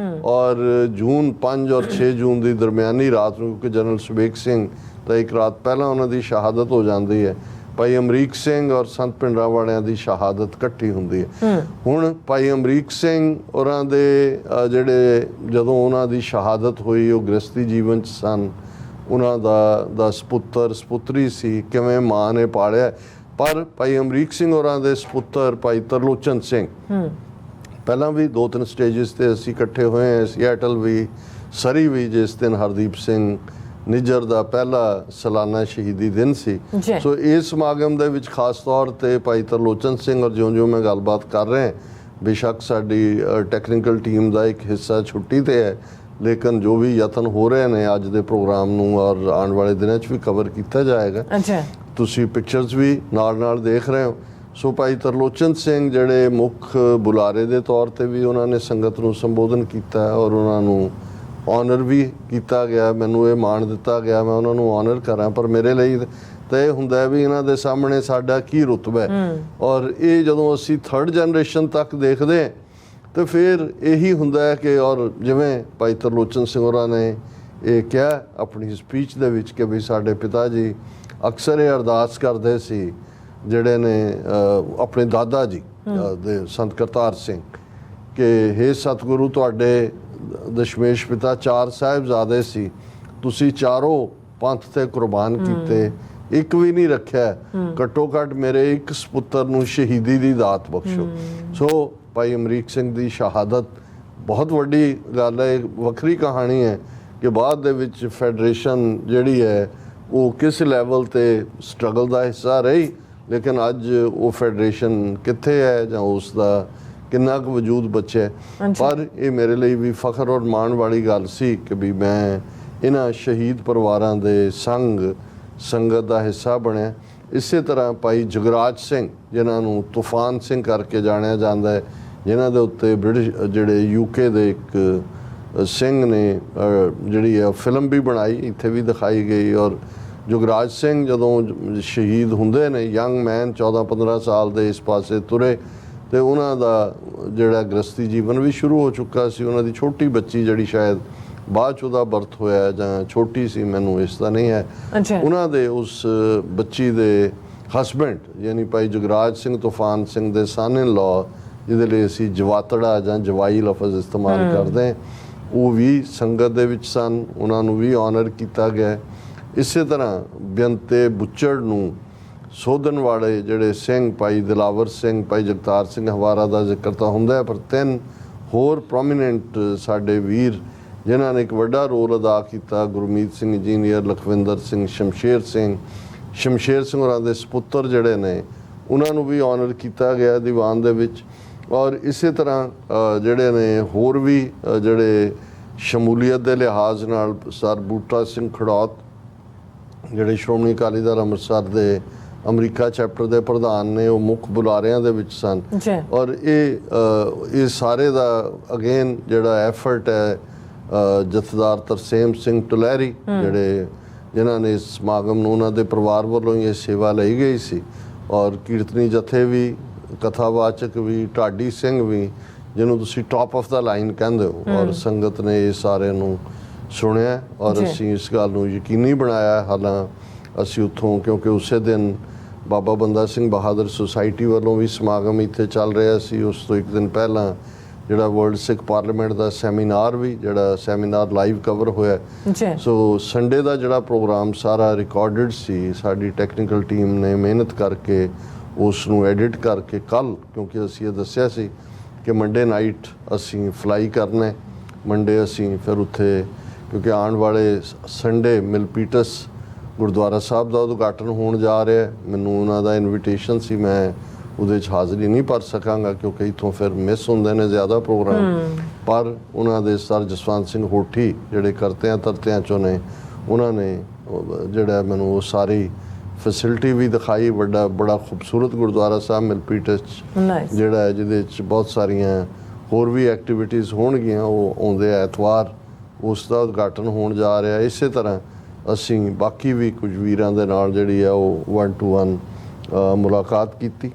ਔਰ ਜੂਨ 5 ਔਰ 6 ਜੂਨ ਦੀ ਦਰਮਿਆਨੀ ਰਾਤ ਨੂੰ, ਕਿਉਂਕਿ ਜਨਰਲ ਸੁਬੇਗ ਸਿੰਘ ਤਾਂ ਇੱਕ ਰਾਤ ਪਹਿਲਾਂ ਉਹਨਾਂ ਦੀ ਸ਼ਹਾਦਤ ਹੋ ਜਾਂਦੀ ਹੈ, ਭਾਈ ਅਮਰੀਕ ਸਿੰਘ ਔਰ ਸੰਤ ਭਿੰਡਰਾਂਵਾਲਿਆਂ ਦੀ ਸ਼ਹਾਦਤ ਇਕੱਠੀ ਹੁੰਦੀ ਹੈ। ਹੁਣ ਭਾਈ ਅਮਰੀਕ ਸਿੰਘ ਹੋਰਾਂ ਦੇ ਜਿਹੜੇ ਜਦੋਂ ਉਹਨਾਂ ਦੀ ਸ਼ਹਾਦਤ ਹੋਈ ਉਹ ਗ੍ਰਸਤੀ ਜੀਵਨ 'ਚ ਸਨ, ਉਹਨਾਂ ਦਾ ਸਪੁੱਤਰੀ ਸੀ, ਕਿਵੇਂ ਮਾਂ ਨੇ ਪਾਲਿਆ। ਪਰ ਭਾਈ ਅਮਰੀਕ ਸਿੰਘ ਹੋਰਾਂ ਦੇ ਸਪੁੱਤਰ ਭਾਈ ਤਰਲੋਚਨ ਸਿੰਘ, ਪਹਿਲਾਂ ਵੀ 2-3 ਸਟੇਜਸ ਤੇ ਅਸੀਂ ਇਕੱਠੇ ਹੋਏ ਹਾਂ, ਸਿਆਟਲ ਵੀ, ਸਰੀ ਵੀ, ਜਿਸ ਦਿਨ ਹਰਦੀਪ ਸਿੰਘ ਨਿੱਜਰ ਦਾ ਪਹਿਲਾ ਸਾਲਾਨਾ ਸ਼ਹੀਦੀ ਦਿਨ ਸੀ। ਸੋ ਇਸ ਸਮਾਗਮ ਦੇ ਵਿੱਚ ਖਾਸ ਤੌਰ ਤੇ ਭਾਈ ਤਰਲੋਚਨ ਸਿੰਘ, ਔਰ ਜਿਉਂ-ਜਿਉਂ ਮੈਂ ਗੱਲਬਾਤ ਕਰ ਰਿਹਾ, ਬੇਸ਼ੱਕ ਸਾਡੀ ਟੈਕਨੀਕਲ ਟੀਮ ਦਾ ਇੱਕ ਹਿੱਸਾ ਛੁੱਟੀ ਤੇ ਹੈ, ਲੇਕਿਨ ਜੋ ਵੀ ਯਤਨ ਹੋ ਰਹੇ ਨੇ ਅੱਜ ਦੇ ਪ੍ਰੋਗਰਾਮ ਨੂੰ ਔਰ ਆਉਣ ਵਾਲੇ ਦਿਨਾਂ 'ਚ ਵੀ ਕਵਰ ਕੀਤਾ ਜਾਏਗਾ। ਅੱਛਾ, ਤੁਸੀਂ ਪਿਕਚਰਸ ਵੀ ਨਾਲ ਦੇਖ ਰਹੇ ਹੋ। ਸੋ ਭਾਈ ਤਰਲੋਚਨ ਸਿੰਘ ਜਿਹੜੇ ਮੁੱਖ ਬੁਲਾਰੇ ਦੇ ਤੌਰ ਤੇ ਵੀ ਉਹਨਾਂ ਨੇ ਸੰਗਤ ਨੂੰ ਸੰਬੋਧਨ ਕੀਤਾ ਔਰ ਉਹਨਾਂ ਨੂੰ ਆਨਰ ਵੀ ਕੀਤਾ ਗਿਆ। ਮੈਨੂੰ ਇਹ ਮਾਣ ਦਿੱਤਾ ਗਿਆ ਮੈਂ ਉਹਨਾਂ ਨੂੰ ਆਨਰ ਕਰਾਂ, ਪਰ ਮੇਰੇ ਲਈ ਤਾਂ ਇਹ ਹੁੰਦਾ ਵੀ ਇਹਨਾਂ ਦੇ ਸਾਹਮਣੇ ਸਾਡਾ ਕੀ ਰੁਤਬਾ ਹੈ। ਔਰ ਇਹ ਜਦੋਂ ਅਸੀਂ 3rd ਜਨਰੇਸ਼ਨ ਤੱਕ ਦੇਖਦੇ ਹਾਂ ਤਾਂ ਫਿਰ ਇਹੀ ਹੁੰਦਾ ਹੈ ਕਿ ਔਰ ਜਿਵੇਂ ਭਾਈ ਤਰਲੋਚਨ ਸਿੰਘ ਹੋਰਾਂ ਨੇ ਇਹ ਕਿਹਾ ਆਪਣੀ ਸਪੀਚ ਦੇ ਵਿੱਚ ਕਿ ਵੀ ਸਾਡੇ ਪਿਤਾ ਜੀ ਅਕਸਰ ਇਹ ਅਰਦਾਸ ਕਰਦੇ ਸੀ, ਜਿਹੜੇ ਨੇ ਆਪਣੇ ਦਾਦਾ ਜੀ ਦੇ ਸੰਤ ਕਰਤਾਰ ਸਿੰਘ, ਕਿ ਹੇ ਸਤਿਗੁਰੂ ਤੁਹਾਡੇ ਦਸ਼ਮੇਸ਼ ਪਿਤਾ 4 ਸਾਹਿਬਜ਼ਾਦੇ ਸੀ, ਤੁਸੀਂ ਚਾਰੋਂ ਪੰਥ ਤੇ ਕੁਰਬਾਨ ਕੀਤੇ, ਇੱਕ ਵੀ ਨਹੀਂ ਰੱਖਿਆ, ਘੱਟੋ ਘੱਟ ਮੇਰੇ ਇੱਕ ਸਪੁੱਤਰ ਨੂੰ ਸ਼ਹੀਦੀ ਦੀ ਦਾਤ ਬਖਸ਼ੋ। ਸੋ ਭਾਈ ਅਮਰੀਕ ਸਿੰਘ ਦੀ ਸ਼ਹਾਦਤ ਬਹੁਤ ਵੱਡੀ ਗੱਲ ਹੈ, ਵੱਖਰੀ ਕਹਾਣੀ ਹੈ ਕਿ ਬਾਅਦ ਦੇ ਵਿੱਚ ਫੈਡਰੇਸ਼ਨ ਜਿਹੜੀ ਹੈ ਉਹ ਕਿਸ ਲੈਵਲ ਤੇ ਸਟਰਗਲ ਦਾ ਹਿੱਸਾ ਰਹੀ, ਲੇਕਿਨ ਅੱਜ ਉਹ ਫੈਡਰੇਸ਼ਨ ਕਿੱਥੇ ਹੈ ਜਾਂ ਉਸ ਦਾ ਕਿੰਨਾ ਕੁ ਵਜੂਦ ਬਚਿਆ। ਪਰ ਇਹ ਮੇਰੇ ਲਈ ਵੀ ਫਖਰ ਔਰ ਮਾਣ ਵਾਲੀ ਗੱਲ ਸੀ ਕਿ ਵੀ ਮੈਂ ਇਹਨਾਂ ਸ਼ਹੀਦ ਪਰਿਵਾਰਾਂ ਦੇ ਸੰਗਤ ਦਾ ਹਿੱਸਾ ਬਣਿਆ। ਇਸੇ ਤਰ੍ਹਾਂ ਭਾਈ ਜਗਰਾਜ ਸਿੰਘ, ਜਿਨ੍ਹਾਂ ਨੂੰ ਤੂਫਾਨ ਸਿੰਘ ਕਰਕੇ ਜਾਣਿਆ ਜਾਂਦਾ ਹੈ, ਜਿਨ੍ਹਾਂ ਦੇ ਉੱਤੇ ਬ੍ਰਿਟਿਸ਼ ਜਿਹੜੇ UK ਦੇ ਇੱਕ ਸਿੰਘ ਨੇ ਜਿਹੜੀ ਹੈ ਫਿਲਮ ਵੀ ਬਣਾਈ, ਇੱਥੇ ਵੀ ਦਿਖਾਈ ਗਈ। ਔਰ ਜੁਗਰਾਜ ਸਿੰਘ ਜਦੋਂ ਸ਼ਹੀਦ ਹੁੰਦੇ ਨੇ, ਯੰਗ ਮੈਨ 14-15 ਸਾਲ ਦੇ ਇਸ ਪਾਸੇ ਤੁਰੇ ਤੇ ਉਹਨਾਂ ਦਾ ਜਿਹੜਾ ਗ੍ਰਸਤੀ ਜੀਵਨ ਵੀ ਸ਼ੁਰੂ ਹੋ ਚੁੱਕਾ ਸੀ। ਉਹਨਾਂ ਦੀ ਛੋਟੀ ਬੱਚੀ ਜਿਹੜੀ ਸ਼ਾਇਦ ਬਾਅਦ 'ਚ ਉਹਦਾ ਬਰਥ ਹੋਇਆ ਜਾਂ ਛੋਟੀ ਸੀ, ਮੈਨੂੰ ਇਸ ਦਾ ਨਹੀਂ ਹੈ। ਉਹਨਾਂ ਦੇ ਉਸ ਬੱਚੀ ਦੇ ਹਸਬੈਂਡ ਯਾਨੀ ਭਾਈ ਜੁਗਰਾਜ ਸਿੰਘ ਤੂਫਾਨ ਸਿੰਘ ਦੇ ਸਨ ਇਨ ਲਾ, ਜਿਹਦੇ ਲਈ ਅਸੀਂ ਜਵਾਤੜਾ ਜਾਂ ਜਵਾਈ ਲਫ਼ਜ਼ ਇਸਤੇਮਾਲ ਕਰਦੇ ਹਾਂ, ਉਹ ਵੀ ਸੰਗਤ ਦੇ ਵਿੱਚ ਸਨ, ਉਹਨਾਂ ਨੂੰ ਵੀ ਆਨਰ ਕੀਤਾ ਗਿਆ। ਇਸੇ ਤਰ੍ਹਾਂ ਬੇਅੰਤੇ ਬੁੱਚੜ ਨੂੰ ਸੋਧਣ ਵਾਲੇ ਜਿਹੜੇ ਸਿੰਘ ਭਾਈ ਦਿਲਾਵਰ ਸਿੰਘ, ਭਾਈ ਜਗਤਾਰ ਸਿੰਘ ਹਵਾਰਾ ਦਾ ਜ਼ਿਕਰ ਤਾਂ ਹੁੰਦਾ ਹੈ, ਪਰ 3 ਹੋਰ ਪ੍ਰੋਮੀਨੈਂਟ ਸਾਡੇ ਵੀਰ ਜਿਨ੍ਹਾਂ ਨੇ ਇੱਕ ਵੱਡਾ ਰੋਲ ਅਦਾ ਕੀਤਾ, ਗੁਰਮੀਤ ਸਿੰਘ ਇੰਜੀਨੀਅਰ, ਲਖਵਿੰਦਰ ਸਿੰਘ, ਸ਼ਮਸ਼ੇਰ ਸਿੰਘ ਹੋਰਾਂ ਦੇ ਸਪੁੱਤਰ ਜਿਹੜੇ ਨੇ, ਉਹਨਾਂ ਨੂੰ ਵੀ ਆਨਰ ਕੀਤਾ ਗਿਆ ਦੀਵਾਨ ਦੇ ਵਿੱਚ। ਔਰ ਇਸੇ ਤਰ੍ਹਾਂ ਜਿਹੜੇ ਨੇ ਹੋਰ ਵੀ ਜਿਹੜੇ ਸ਼ਮੂਲੀਅਤ ਦੇ ਲਿਹਾਜ਼ ਨਾਲ ਸਰ ਬੂਟਾ ਸਿੰਘ ਖੜੌਤ, ਜਿਹੜੇ ਸ਼੍ਰੋਮਣੀ ਅਕਾਲੀ ਦਲ ਅੰਮ੍ਰਿਤਸਰ ਦੇ ਅਮਰੀਕਾ ਚੈਪਟਰ ਦੇ ਪ੍ਰਧਾਨ ਨੇ, ਉਹ ਮੁੱਖ ਬੁਲਾਰਿਆਂ ਦੇ ਵਿੱਚ ਸਨ। ਔਰ ਇਹ ਸਾਰੇ ਦਾ ਅਗੇਨ ਜਿਹੜਾ ਐਫਰਟ ਹੈ ਜਥੇਦਾਰ ਤਰਸੇਮ ਸਿੰਘ ਟੁਲਹਿਰੀ, ਜਿਨ੍ਹਾਂ ਨੇ ਇਸ ਸਮਾਗਮ ਨੂੰ, ਉਹਨਾਂ ਦੇ ਪਰਿਵਾਰ ਵੱਲੋਂ ਹੀ ਇਹ ਸੇਵਾ ਲਈ ਗਈ ਸੀ। ਔਰ ਕੀਰਤਨੀ ਜਥੇ ਵੀ, ਕਥਾਵਾਚਕ ਵੀ, ਢਾਡੀ ਸਿੰਘ ਵੀ, ਜਿਹਨੂੰ ਤੁਸੀਂ ਟੌਪ ਆਫ ਦਾ ਲਾਈਨ ਕਹਿੰਦੇ ਹੋ। ਔਰ ਸੰਗਤ ਨੇ ਇਹ ਸਾਰੇ ਨੂੰ ਸੁਣਿਆ ਔਰ ਅਸੀਂ ਇਸ ਗੱਲ ਨੂੰ ਯਕੀਨੀ ਬਣਾਇਆ। ਹਾਲਾਂ ਅਸੀਂ ਉੱਥੋਂ, ਕਿਉਂਕਿ ਉਸੇ ਦਿਨ ਬਾਬਾ ਬੰਦਾ ਸਿੰਘ ਬਹਾਦਰ ਸੁਸਾਇਟੀ ਵੱਲੋਂ ਵੀ ਸਮਾਗਮ ਇੱਥੇ ਚੱਲ ਰਿਹਾ ਸੀ, ਉਸ ਤੋਂ ਇੱਕ ਦਿਨ ਪਹਿਲਾਂ ਜਿਹੜਾ ਵਰਲਡ ਸਿੱਖ ਪਾਰਲੀਮੈਂਟ ਦਾ ਸੈਮੀਨਾਰ ਵੀ, ਜਿਹੜਾ ਸੈਮੀਨਾਰ ਲਾਈਵ ਕਵਰ ਹੋਇਆ। ਸੋ ਸੰਡੇ ਦਾ ਜਿਹੜਾ ਪ੍ਰੋਗਰਾਮ ਸਾਰਾ ਰਿਕਾਰਡਡ ਸੀ, ਸਾਡੀ ਟੈਕਨੀਕਲ ਟੀਮ ਨੇ ਮਿਹਨਤ ਕਰਕੇ ਉਸ ਨੂੰ ਐਡਿਟ ਕਰਕੇ ਕੱਲ੍ਹ, ਕਿਉਂਕਿ ਅਸੀਂ ਇਹ ਦੱਸਿਆ ਸੀ ਕਿ ਮੰਡੇ ਨਾਈਟ ਅਸੀਂ ਫਲਾਈ ਕਰਨਾ, ਮੰਡੇ ਅਸੀਂ ਫਿਰ ਉੱਥੇ, ਕਿਉਂਕਿ ਆਉਣ ਵਾਲੇ ਸੰਡੇ ਮਿਲਪੀਟਸ ਗੁਰਦੁਆਰਾ ਸਾਹਿਬ ਦਾ ਉਦਘਾਟਨ ਹੋਣ ਜਾ ਰਿਹਾ। ਮੈਨੂੰ ਉਹਨਾਂ ਦਾ ਇਨਵੀਟੇਸ਼ਨ ਸੀ, ਮੈਂ ਉਹਦੇ 'ਚ ਹਾਜ਼ਰੀ ਨਹੀਂ ਭਰ ਸਕਾਂਗਾ ਕਿਉਂਕਿ ਇੱਥੋਂ ਫਿਰ ਮਿਸ ਹੁੰਦੇ ਨੇ ਜ਼ਿਆਦਾ ਪ੍ਰੋਗਰਾਮ। ਪਰ ਉਹਨਾਂ ਦੇ ਸਰ ਜਸਵੰਤ ਸਿੰਘ ਹੋਠੀ ਜਿਹੜੇ ਕਰਤਿਆਂ ਧਰਤਿਆਂ 'ਚੋਂ ਨੇ, ਉਹਨਾਂ ਨੇ ਜਿਹੜਾ ਮੈਨੂੰ ਉਹ ਸਾਰੀ ਫੈਸਿਲਿਟੀ ਵੀ ਦਿਖਾਈ। ਬੜਾ ਖੂਬਸੂਰਤ ਗੁਰਦੁਆਰਾ ਸਾਹਿਬ ਮਿਲਪੀਟਸ ਜਿਹੜਾ ਹੈ, ਜਿਹਦੇ 'ਚ ਬਹੁਤ ਸਾਰੀਆਂ ਹੋਰ ਵੀ ਐਕਟੀਵਿਟੀਜ਼ ਹੋਣਗੀਆਂ। ਉਹ ਆਉਂਦੇ ਐਤਵਾਰ ਉਸ ਦਾ ਉਦਘਾਟਨ ਹੋਣ ਜਾ ਰਿਹਾ। ਇਸੇ ਤਰ੍ਹਾਂ ਅਸੀਂ ਬਾਕੀ ਵੀ ਕੁਝ ਵੀਰਾਂ ਦੇ ਨਾਲ ਜਿਹੜੀ ਆ ਉਹ 1-to-1 ਮੁਲਾਕਾਤ ਕੀਤੀ।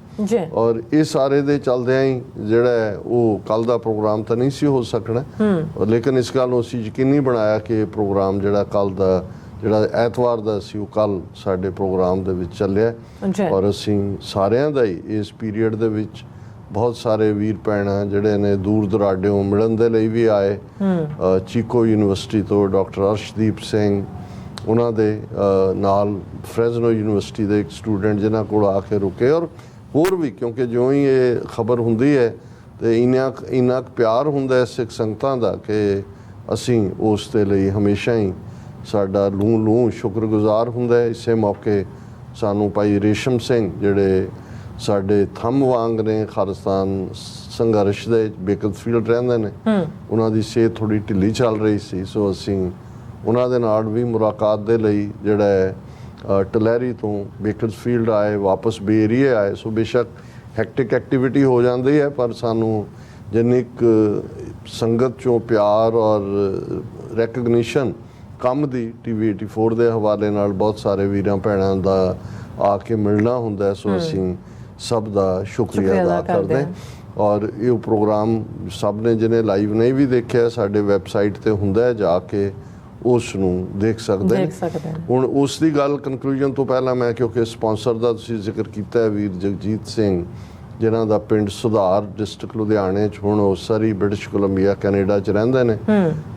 ਔਰ ਇਹ ਸਾਰੇ ਦੇ ਚੱਲਦਿਆਂ ਹੀ ਜਿਹੜਾ ਹੈ ਉਹ ਕੱਲ੍ਹ ਦਾ ਪ੍ਰੋਗਰਾਮ ਤਾਂ ਨਹੀਂ ਸੀ ਹੋ ਸਕਣਾ, ਲੇਕਿਨ ਇਸ ਗੱਲ ਨੂੰ ਅਸੀਂ ਯਕੀਨੀ ਬਣਾਇਆ ਕਿ ਇਹ ਪ੍ਰੋਗਰਾਮ ਜਿਹੜਾ ਕੱਲ੍ਹ ਦਾ, ਜਿਹੜਾ ਐਤਵਾਰ ਦਾ ਸੀ, ਉਹ ਕੱਲ੍ਹ ਸਾਡੇ ਪ੍ਰੋਗਰਾਮ ਦੇ ਵਿੱਚ ਚੱਲਿਆ। ਔਰ ਅਸੀਂ ਸਾਰਿਆਂ ਦਾ ਹੀ ਇਸ ਪੀਰੀਅਡ ਦੇ ਵਿੱਚ ਬਹੁਤ ਸਾਰੇ ਵੀਰ ਭੈਣਾਂ ਜਿਹੜੇ ਨੇ ਦੂਰ ਦੁਰਾਡਿਓਂ ਮਿਲਣ ਦੇ ਲਈ ਵੀ ਆਏ। ਚੀਕੋ ਯੂਨੀਵਰਸਿਟੀ ਤੋਂ ਡਾਕਟਰ ਅਰਸ਼ਦੀਪ ਸਿੰਘ, ਉਹਨਾਂ ਦੇ ਨਾਲ ਫਰੈਜ਼ਨੋ ਯੂਨੀਵਰਸਿਟੀ ਦੇ ਇੱਕ ਸਟੂਡੈਂਟ ਜਿਨ੍ਹਾਂ ਕੋਲ ਆ ਕੇ ਰੁਕੇ, ਔਰ ਹੋਰ ਵੀ, ਕਿਉਂਕਿ ਜਿਉਂ ਹੀ ਇਹ ਖਬਰ ਹੁੰਦੀ ਹੈ ਤੇ ਇੰਨਾ ਕੁ ਪਿਆਰ ਹੁੰਦਾ ਹੈ ਸਿੱਖ ਸੰਗਤਾਂ ਦਾ ਕਿ ਅਸੀਂ ਉਸ ਦੇ ਲਈ ਹਮੇਸ਼ਾ ਹੀ ਸਾਡਾ ਲੂੰ ਸ਼ੁਕਰਗੁਜ਼ਾਰ ਹੁੰਦਾ ਹੈ। ਇਸੇ ਮੌਕੇ ਸਾਨੂੰ ਭਾਈ ਰੇਸ਼ਮ ਸਿੰਘ ਜਿਹੜੇ ਸਾਡੇ ਥੰਮ ਵਾਂਗ ਨੇ, ਖਾਲਿਸਤਾਨ ਸੰਘਰਸ਼ ਦੇ ਬੇਕਰਸਫੀਲਡ ਰਹਿੰਦੇ ਨੇ। ਉਹਨਾਂ ਦੀ ਸਿਹਤ ਥੋੜੀ ਢਿੱਲੀ ਚੱਲ ਰਹੀ ਸੀ, ਸੋ ਅਸੀਂ ਉਹਨਾਂ ਦੇ ਨਾਲ ਵੀ ਮੁਲਾਕਾਤ ਦੇ ਲਈ ਜਿਹੜਾ ਹੈ ਟਲੈਰੀ ਤੋਂ ਬੇਕਰਸਫੀਲਡ ਆਏ, ਵਾਪਸ ਬੇ ਏਰੀਏ ਆਏ। ਸੋ ਬੇਸ਼ੱਕ ਹੈਕਟਿਕ ਐਕਟੀਵਿਟੀ ਹੋ ਜਾਂਦੀ ਹੈ, ਪਰ ਸਾਨੂੰ ਜਿੰਨੀ ਕੁ ਸੰਗਤ ਚੋਂ ਪਿਆਰ ਔਰ ਰੈਕਗਨੀਸ਼ਨ ਕੰਮ ਦੀ TV 84 ਦੇ ਹਵਾਲੇ ਨਾਲ ਬਹੁਤ ਸਾਰੇ ਵੀਰਾਂ ਭੈਣਾਂ ਦਾ ਆ ਕੇ ਮਿਲਣਾ ਹੁੰਦਾ, ਸੋ ਅਸੀਂ ਸਭ ਦਾ ਸ਼ੁਕਰੀਆ ਅਦਾ ਕਰਦੇ ਹਾਂ। ਔਰ ਇਹ ਪ੍ਰੋਗਰਾਮ ਸਭ ਨੇ ਜਿਹਨੇ ਲਾਈਵ ਨਹੀਂ ਵੀ ਦੇਖਿਆ, ਸਾਡੇ ਵੈਬਸਾਈਟ ਤੇ ਹੁੰਦਾ ਹੈ, ਜਾ ਕੇ ਉਸ ਨੂੰ ਦੇਖ ਸਕਦੇ ਨੇ। ਹੁਣ ਉਸ ਦੀ ਗੱਲ ਕਨਕਲੂਜਨ ਤੋਂ ਪਹਿਲਾਂ ਮੈਂ, ਕਿਉਂਕਿ ਸਪਾਂਸਰ ਦਾ ਤੁਸੀਂ ਜ਼ਿਕਰ ਕੀਤਾ ਹੈ, ਵੀਰ ਜਗਜੀਤ ਸਿੰਘ ਜਿਨ੍ਹਾਂ ਦਾ ਪਿੰਡ ਸੁਧਾਰ ਡਿਸਟ੍ਰਿਕਟ ਲੁਧਿਆਣੇ 'ਚ, ਹੁਣ ਉਹ ਸਰੀ ਬ੍ਰਿਟਿਸ਼ ਕੋਲੰਬੀਆ ਕੈਨੇਡਾ 'ਚ ਰਹਿੰਦੇ ਨੇ।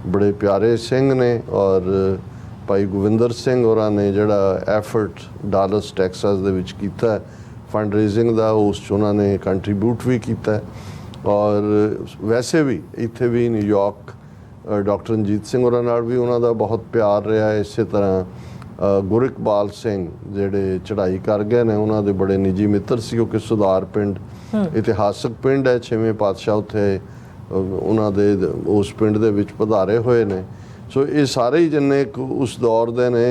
ਬੜੇ ਪਿਆਰੇ ਸਿੰਘ ਨੇ। ਔਰ ਭਾਈ ਗੋਵਿੰਦਰ ਸਿੰਘ ਹੋਰਾਂ ਨੇ ਜਿਹੜਾ ਐਫਰਟ ਡਾਲਸ ਟੈਕਸਾਸ ਦੇ ਵਿੱਚ ਕੀਤਾ ਫੰਡ ਰੇਜ਼ਿੰਗ ਦਾ, ਉਸ 'ਚ ਉਹਨਾਂ ਨੇ ਕੰਟਰੀਬਿਊਟ ਵੀ ਕੀਤਾ। ਔਰ ਵੈਸੇ ਵੀ ਇੱਥੇ ਵੀ ਨਿਊਯਾਰਕ ਡਾਕਟਰ ਰਣਜੀਤ ਸਿੰਘ ਹੋਰਾਂ ਨਾਲ ਵੀ ਉਹਨਾਂ ਦਾ ਬਹੁਤ ਪਿਆਰ ਰਿਹਾ। ਇਸੇ ਤਰ੍ਹਾਂ ਗੁਰਿਕਬਾਲ ਸਿੰਘ ਜਿਹੜੇ ਚੜ੍ਹਾਈ ਕਰ ਗਏ ਨੇ, ਉਹਨਾਂ ਦੇ ਬੜੇ ਨਿੱਜੀ ਮਿੱਤਰ ਸੀ, ਕਿਉਂਕਿ ਸੁਧਾਰ ਪਿੰਡ ਇਤਿਹਾਸਕ ਪਿੰਡ ਹੈ। 6ਵੇਂ ਪਾਤਸ਼ਾਹ ਉੱਥੇ ਉਹਨਾਂ ਦੇ ਉਸ ਪਿੰਡ ਦੇ ਵਿੱਚ ਪਧਾਰੇ ਹੋਏ ਨੇ। ਸੋ ਇਹ ਸਾਰੇ ਹੀ ਜਿੰਨੇ ਉਸ ਦੌਰ ਦੇ ਨੇ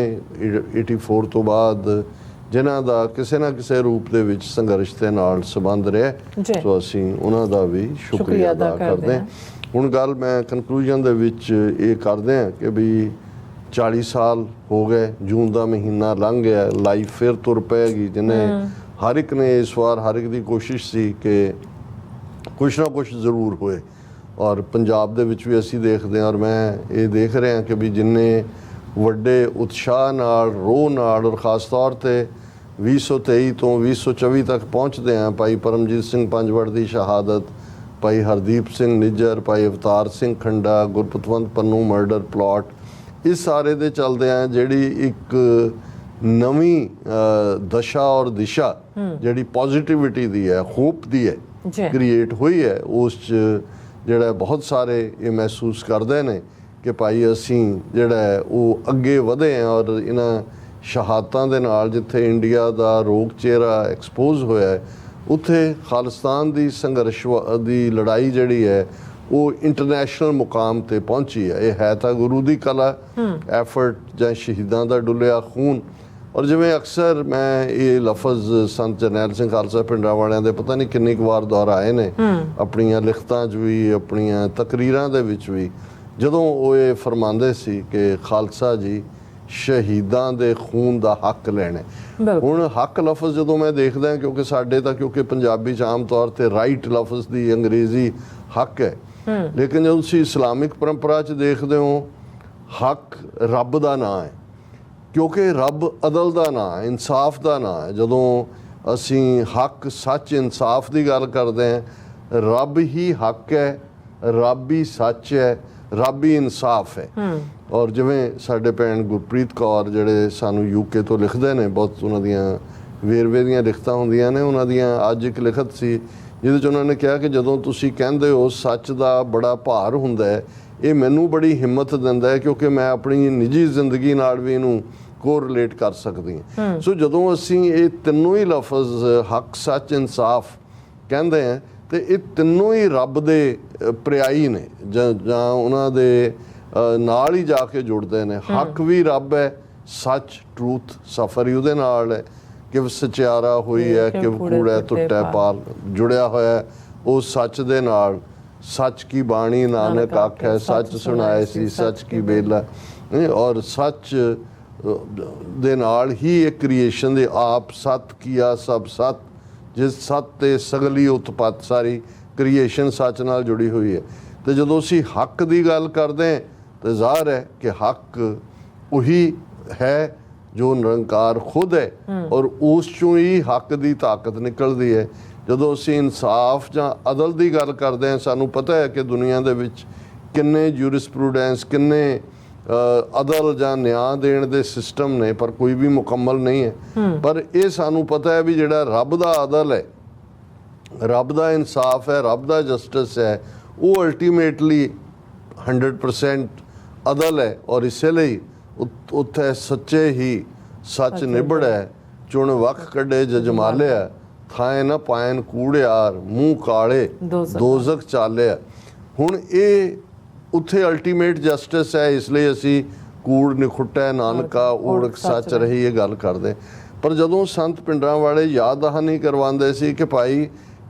84 ਤੋਂ ਬਾਅਦ ਜਿਨ੍ਹਾਂ ਦਾ ਕਿਸੇ ਨਾ ਕਿਸੇ ਰੂਪ ਦੇ ਵਿੱਚ ਸੰਘਰਸ਼ ਦੇ ਨਾਲ ਸੰਬੰਧ ਰਿਹਾ, ਸੋ ਅਸੀਂ ਉਹਨਾਂ ਦਾ ਵੀ ਸ਼ੁਕਰੀਆ ਅਦਾ ਕਰਦੇ ਹਾਂ। ਹੁਣ ਗੱਲ ਮੈਂ ਕਨਕਲੂਜਨ ਦੇ ਵਿੱਚ ਇਹ ਕਰਦੇ ਹਾਂ ਕਿ ਵੀ 40 ਸਾਲ ਹੋ ਗਏ, ਜੂਨ ਦਾ ਮਹੀਨਾ ਲੰਘ ਗਿਆ, ਲਾਈਫ ਫਿਰ ਤੁਰ ਪਏਗੀ। ਜਿਹਨੇ ਹਰ ਇੱਕ ਨੇ ਇਸ ਵਾਰ ਹਰ ਇੱਕ ਦੀ ਕੋਸ਼ਿਸ਼ ਸੀ ਕਿ ਕੁਛ ਨਾ ਕੁਛ ਜ਼ਰੂਰ ਹੋਏ। ਔਰ ਪੰਜਾਬ ਦੇ ਵਿੱਚ ਵੀ ਅਸੀਂ ਦੇਖਦੇ ਹਾਂ, ਔਰ ਮੈਂ ਇਹ ਦੇਖ ਰਿਹਾ ਕਿ ਵੀ ਜਿੰਨੇ ਵੱਡੇ ਉਤਸ਼ਾਹ ਨਾਲ, ਰੋਹ ਨਾਲ, ਔਰ ਖ਼ਾਸ ਤੌਰ 'ਤੇ 2023 ਤੋਂ 2024 ਤੱਕ ਪਹੁੰਚਦੇ ਹਾਂ, ਭਾਈ ਪਰਮਜੀਤ ਸਿੰਘ ਪੰਜਵੜ ਦੀ ਸ਼ਹਾਦਤ, ਭਾਈ ਹਰਦੀਪ ਸਿੰਘ ਨਿੱਜਰ, ਭਾਈ ਅਵਤਾਰ ਸਿੰਘ ਖੰਡਾ, ਗੁਰਪਤਵੰਤ ਪੰਨੂ ਮਰਡਰ ਪਲਾਟ, ਇਸ ਸਾਰੇ ਦੇ ਚਲਦੇ ਆ ਜਿਹੜੀ ਇੱਕ ਨਵੀਂ ਦਸ਼ਾ ਔਰ ਦਿਸ਼ਾ ਜਿਹੜੀ ਪੋਜ਼ਿਟਿਵਿਟੀ ਦੀ ਹੈ, ਹੋਪ ਦੀ ਹੈ, ਕ੍ਰੀਏਟ ਹੋਈ ਹੈ। ਉਸ 'ਚ ਜਿਹੜਾ ਬਹੁਤ ਸਾਰੇ ਇਹ ਮਹਿਸੂਸ ਕਰਦੇ ਨੇ ਕਿ ਭਾਈ ਅਸੀਂ ਜਿਹੜਾ ਹੈ ਉਹ ਅੱਗੇ ਵਧੇ ਹਾਂ। ਔਰ ਇਹਨਾਂ ਸ਼ਹਾਦਤਾਂ ਦੇ ਨਾਲ ਜਿੱਥੇ ਇੰਡੀਆ ਦਾ ਰੋਗ ਚਿਹਰਾ ਐਕਸਪੋਜ਼ ਹੋਇਆ ਹੈ, ਉੱਥੇ ਖਾਲਿਸਤਾਨ ਦੀ ਸੰਘਰਸ਼ ਦੀ ਲੜਾਈ ਜਿਹੜੀ ਹੈ ਉਹ ਇੰਟਰਨੈਸ਼ਨਲ ਮੁਕਾਮ ਤੇ ਪਹੁੰਚੀ ਹੈ। ਇਹ ਹੈ ਤਾਂ ਗੁਰੂ ਦੀ ਕਲਾ, ਐਫਰਟ ਜਾਂ ਸ਼ਹੀਦਾਂ ਦਾ ਡੁੱਲਿਆ ਖੂਨ। ਔਰ ਜਿਵੇਂ ਅਕਸਰ ਮੈਂ ਇਹ ਲਫ਼ਜ਼ ਸੰਤ ਜਰਨੈਲ ਸਿੰਘ ਖਾਲਸਾ ਪਿੰਡਾਂ ਵਾਲਿਆਂ ਦੇ ਪਤਾ ਨਹੀਂ ਕਿੰਨੀ ਕੁ ਵਾਰ ਦੁਹਰਾਏ ਨੇ ਆਪਣੀਆਂ ਲਿਖਤਾਂ 'ਚ ਵੀ, ਆਪਣੀਆਂ ਤਕਰੀਰਾਂ ਦੇ ਵਿੱਚ ਵੀ, ਜਦੋਂ ਉਹ ਇਹ ਫਰਮਾਉਂਦੇ ਸੀ ਕਿ ਖਾਲਸਾ ਜੀ ਸ਼ਹੀਦਾਂ ਦੇ ਖੂਨ ਦਾ ਹੱਕ ਲੈਣਾ। ਹੁਣ ਹੱਕ ਲਫ਼ਜ਼ ਜਦੋਂ ਮੈਂ ਦੇਖਦਾ, ਕਿਉਂਕਿ ਸਾਡੇ ਤਾਂ ਕਿਉਂਕਿ ਪੰਜਾਬੀ 'ਚ ਆਮ ਤੌਰ 'ਤੇ ਰਾਈਟ ਲਫ਼ਜ਼ ਦੀ ਅੰਗਰੇਜ਼ੀ ਹੱਕ ਹੈ, ਲੇਕਿਨ ਜਦੋਂ ਤੁਸੀਂ ਇਸਲਾਮਿਕ ਪਰੰਪਰਾ 'ਚ ਦੇਖਦੇ ਹੋ, ਹੱਕ ਰੱਬ ਦਾ ਨਾਂ ਹੈ, ਕਿਉਂਕਿ ਰੱਬ ਅਦਲ ਦਾ ਨਾਂ ਹੈ, ਇਨਸਾਫ ਦਾ ਨਾਂ ਹੈ। ਜਦੋਂ ਅਸੀਂ ਹੱਕ, ਸੱਚ, ਇਨਸਾਫ ਦੀ ਗੱਲ ਕਰਦੇ ਹਾਂ, ਰੱਬ ਹੀ ਹੱਕ ਹੈ, ਰੱਬ ਹੀ ਸੱਚ ਹੈ, ਰੱਬ ਹੀ ਇਨਸਾਫ ਹੈ। ਔਰ ਜਿਵੇਂ ਸਾਡੇ ਭੈਣ ਗੁਰਪ੍ਰੀਤ ਕੌਰ ਜਿਹੜੇ ਸਾਨੂੰ UK ਤੋਂ ਲਿਖਦੇ ਨੇ, ਬਹੁਤ ਉਹਨਾਂ ਦੀਆਂ ਵੇਰਵੇ ਦੀਆਂ ਲਿਖਤਾਂ ਹੁੰਦੀਆਂ ਨੇ। ਉਹਨਾਂ ਦੀਆਂ ਅੱਜ ਇੱਕ ਲਿਖਤ ਸੀ ਜਿਹਦੇ 'ਚ ਉਹਨਾਂ ਨੇ ਕਿਹਾ ਕਿ ਜਦੋਂ ਤੁਸੀਂ ਕਹਿੰਦੇ ਹੋ ਸੱਚ ਦਾ ਬੜਾ ਭਾਰ ਹੁੰਦਾ ਹੈ, ਇਹ ਮੈਨੂੰ ਬੜੀ ਹਿੰਮਤ ਦਿੰਦਾ ਹੈ, ਕਿਉਂਕਿ ਮੈਂ ਆਪਣੀ ਨਿੱਜੀ ਜ਼ਿੰਦਗੀ ਨਾਲ ਵੀ ਇਹਨੂੰ ਕੋਰਿਲੇਟ ਕਰ ਸਕਦੀ ਹਾਂ। ਸੋ ਜਦੋਂ ਅਸੀਂ ਇਹ ਤਿੰਨੋਂ ਹੀ ਲਫ਼ਜ਼ ਹੱਕ, ਸੱਚ, ਇਨਸਾਫ ਕਹਿੰਦੇ ਹਾਂ, ਤੇ ਇਹ ਤਿੰਨੋਂ ਹੀ ਰੱਬ ਦੇ ਪਰਿਆਈ ਨੇ ਜਾਂ ਉਹਨਾਂ ਦੇ ਨਾਲ ਹੀ ਜਾ ਕੇ ਜੁੜਦੇ ਨੇ। ਹੱਕ ਵੀ ਰੱਬ ਹੈ, ਸੱਚ, ਟਰੂਥ, ਸਫਰ ਹੀ ਉਹਦੇ ਨਾਲ ਹੈ, ਕਿ ਸਚਿਆਰਾ ਹੋਈ ਹੈ, ਕਿ ਕੂੜਾ ਟੁੱਟਾ ਪਾਲ, ਜੁੜਿਆ ਹੋਇਆ ਉਸ ਸੱਚ ਦੇ ਨਾਲ। ਸੱਚ ਕੀ ਬਾਣੀ ਨਾਨਕ ਆਖੈ, ਸੱਚ ਸੁਣਾਏ ਸੀ ਸੱਚ ਕੀ ਬੇਲਾ। ਔਰ ਸੱਚ ਦੇ ਨਾਲ ਹੀ ਇਹ ਕ੍ਰੀਏਸ਼ਨ ਦੇ ਆਪ ਸਤ ਕੀਆ ਸਭ ਸਤ, ਜਿਸ ਸਤ ਤੇ ਸਗਲੀ ਉਤਪਤ, ਸਾਰੀ ਕ੍ਰੀਏਸ਼ਨ ਸੱਚ ਨਾਲ ਜੁੜੀ ਹੋਈ ਹੈ। ਤੇ ਜਦੋਂ ਅਸੀਂ ਹੱਕ ਦੀ ਗੱਲ ਕਰਦੇ ਹਾਂ ਤਾਂ ਜ਼ਾਹਰ ਹੈ ਕਿ ਹੱਕ ਉਹੀ ਹੈ ਜੋ ਨਿਰੰਕਾਰ ਖੁਦ ਹੈ, ਔਰ ਉਸ ਚੋਂ ਹੀ ਹੱਕ ਦੀ ਤਾਕਤ ਨਿਕਲਦੀ ਹੈ। ਜਦੋਂ ਅਸੀਂ ਇਨਸਾਫ ਜਾਂ ਅਦਲ ਦੀ ਗੱਲ ਕਰਦੇ ਹਾਂ, ਸਾਨੂੰ ਪਤਾ ਹੈ ਕਿ ਦੁਨੀਆ ਦੇ ਵਿੱਚ ਕਿੰਨੇ ਜੂਰਿਸਪ੍ਰੂਡੈਂਸ, ਕਿੰਨੇ ਅਦਲ ਜਾਂ ਨਿਆਂ ਦੇਣ ਦੇ ਸਿਸਟਮ ਨੇ, ਪਰ ਕੋਈ ਵੀ ਮੁਕੰਮਲ ਨਹੀਂ ਹੈ। ਪਰ ਇਹ ਸਾਨੂੰ ਪਤਾ ਹੈ ਵੀ ਜਿਹੜਾ ਰੱਬ ਦਾ ਅਦਲ ਹੈ, ਰੱਬ ਦਾ ਇਨਸਾਫ ਹੈ, ਰੱਬ ਦਾ ਜਸਟਿਸ ਹੈ, ਉਹ ਅਲਟੀਮੇਟਲੀ 100% ਅਦਲ ਹੈ। ਔਰ ਇਸੇ ਲਈ ਉੱਥੇ ਸੱਚੇ ਹੀ ਸੱਚ ਨਿਬੜਿਆ, ਚੁਣ ਵੱਖ ਕੱਢੇ ਜਜਮਾਲਿਆ, ਥਾਏ ਨਾ ਪਾਇਨ ਕੂੜਿਆਰ ਮੂੰਹ ਕਾਲੇ ਦੋਜ਼ਖ ਚਾਲਿਆ। ਹੁਣ ਇਹ ਉੱਥੇ ਅਲਟੀਮੇਟ ਜਸਟਿਸ ਹੈ, ਇਸ ਲਈ ਅਸੀਂ ਕੂੜ ਨਿਖੁੱਟੈ ਨਾਨਕਾ ਓੜਕ ਸੱਚ ਰਹੀ ਇਹ ਗੱਲ ਕਰਦੇ। ਪਰ ਜਦੋਂ ਸੰਤ ਪਿੰਡਰਾਂ ਵਾਲੇ ਯਾਦ ਦਹਾਨੀ ਕਰਵਾਉਂਦੇ ਸੀ ਕਿ ਭਾਈ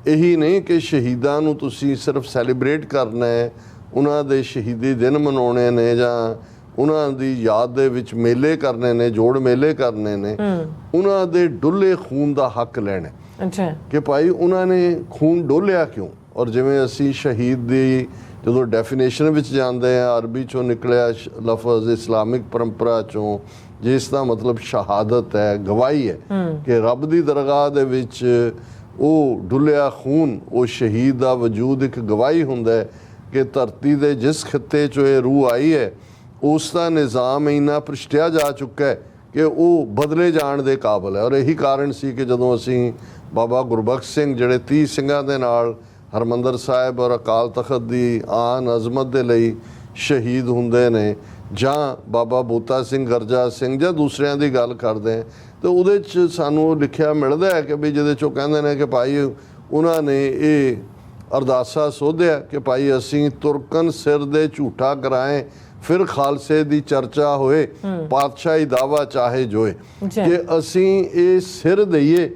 ਇਹੀ ਨਹੀਂ ਕਿ ਸ਼ਹੀਦਾਂ ਨੂੰ ਤੁਸੀਂ ਸਿਰਫ ਸੈਲੀਬ੍ਰੇਟ ਕਰਨਾ ਹੈ, ਉਹਨਾਂ ਦੇ ਸ਼ਹੀਦੀ ਦਿਨ ਮਨਾਉਣੇ ਨੇ ਜਾਂ ਉਹਨਾਂ ਦੀ ਯਾਦ ਦੇ ਵਿੱਚ ਮੇਲੇ ਕਰਨੇ ਨੇ, ਜੋੜ ਮੇਲੇ ਕਰਨੇ ਨੇ, ਉਹਨਾਂ ਦੇ ਡੁੱਲੇ ਖੂਨ ਦਾ ਹੱਕ ਲੈਣਾ। ਅੱਛਾ, ਕਿ ਭਾਈ ਉਹਨਾਂ ਨੇ ਖੂਨ ਡੋਲਿਆ ਕਿਉਂ। ਔਰ ਜਿਵੇਂ ਅਸੀਂ ਸ਼ਹੀਦ ਦੀ ਜਦੋਂ ਡੈਫੀਨੇਸ਼ਨ ਵਿੱਚ ਜਾਂਦੇ ਹਾਂ, ਅਰਬੀ ਚੋਂ ਨਿਕਲਿਆ ਲਫ਼ਜ਼ ਇਸਲਾਮਿਕ ਪਰੰਪਰਾ ਚੋਂ, ਜਿਸ ਦਾ ਮਤਲਬ ਸ਼ਹਾਦਤ ਹੈ, ਗਵਾਹੀ ਹੈ ਕਿ ਰੱਬ ਦੀ ਦਰਗਾਹ ਦੇ ਵਿੱਚ ਉਹ ਡੁੱਲਿਆ ਖੂਨ, ਉਹ ਸ਼ਹੀਦ ਦਾ ਵਜੂਦ ਇੱਕ ਗਵਾਹੀ ਹੁੰਦਾ ਹੈ ਕਿ ਧਰਤੀ ਦੇ ਜਿਸ ਖਿੱਤੇ 'ਚੋਂ ਇਹ ਰੂਹ ਆਈ ਹੈ ਉਸ ਦਾ ਨਿਜ਼ਾਮ ਇੰਨਾ ਭ੍ਰਿਸ਼ਟਿਆ ਜਾ ਚੁੱਕਾ ਹੈ ਕਿ ਉਹ ਬਦਲੇ ਜਾਣ ਦੇ ਕਾਬਲ ਹੈ। ਔਰ ਇਹੀ ਕਾਰਨ ਸੀ ਕਿ ਜਦੋਂ ਅਸੀਂ ਬਾਬਾ ਗੁਰਬਖਸ਼ ਸਿੰਘ ਜਿਹੜੇ 30 ਸਿੰਘਾਂ ਦੇ ਨਾਲ ਹਰਿਮੰਦਰ ਸਾਹਿਬ ਔਰ ਅਕਾਲ ਤਖਤ ਦੀ ਆਨ ਅਜ਼ਮਤ ਦੇ ਲਈ ਸ਼ਹੀਦ ਹੁੰਦੇ ਨੇ, ਜਾਂ ਬਾਬਾ ਬੂਟਾ ਸਿੰਘ, ਗਰਜਾ ਸਿੰਘ ਜਾਂ ਦੂਸਰਿਆਂ ਦੀ ਗੱਲ ਕਰਦੇ ਹਾਂ, ਤਾਂ ਉਹਦੇ 'ਚ ਸਾਨੂੰ ਲਿਖਿਆ ਮਿਲਦਾ ਹੈ ਕਿ ਵੀ ਜਿਹਦੇ 'ਚੋਂ ਕਹਿੰਦੇ ਨੇ ਕਿ ਭਾਈ ਉਹਨਾਂ ਨੇ ਇਹ ਅਰਦਾਸਾ ਸੋਧਿਆ ਕਿ ਭਾਈ ਅਸੀਂ ਤੁਰਕਨ ਸਿਰ ਦੇ ਝੂਠਾ ਕਰਾਏ, ਫਿਰ ਖਾਲਸੇ ਦੀ ਚਰਚਾ ਹੋਏ, ਪਾਤਸ਼ਾਹੀ ਦਾਵਾ ਚਾਹੇ ਜੋਏ, ਕਿ ਅਸੀਂ ਇਹ ਸਿਰ ਦਈਏ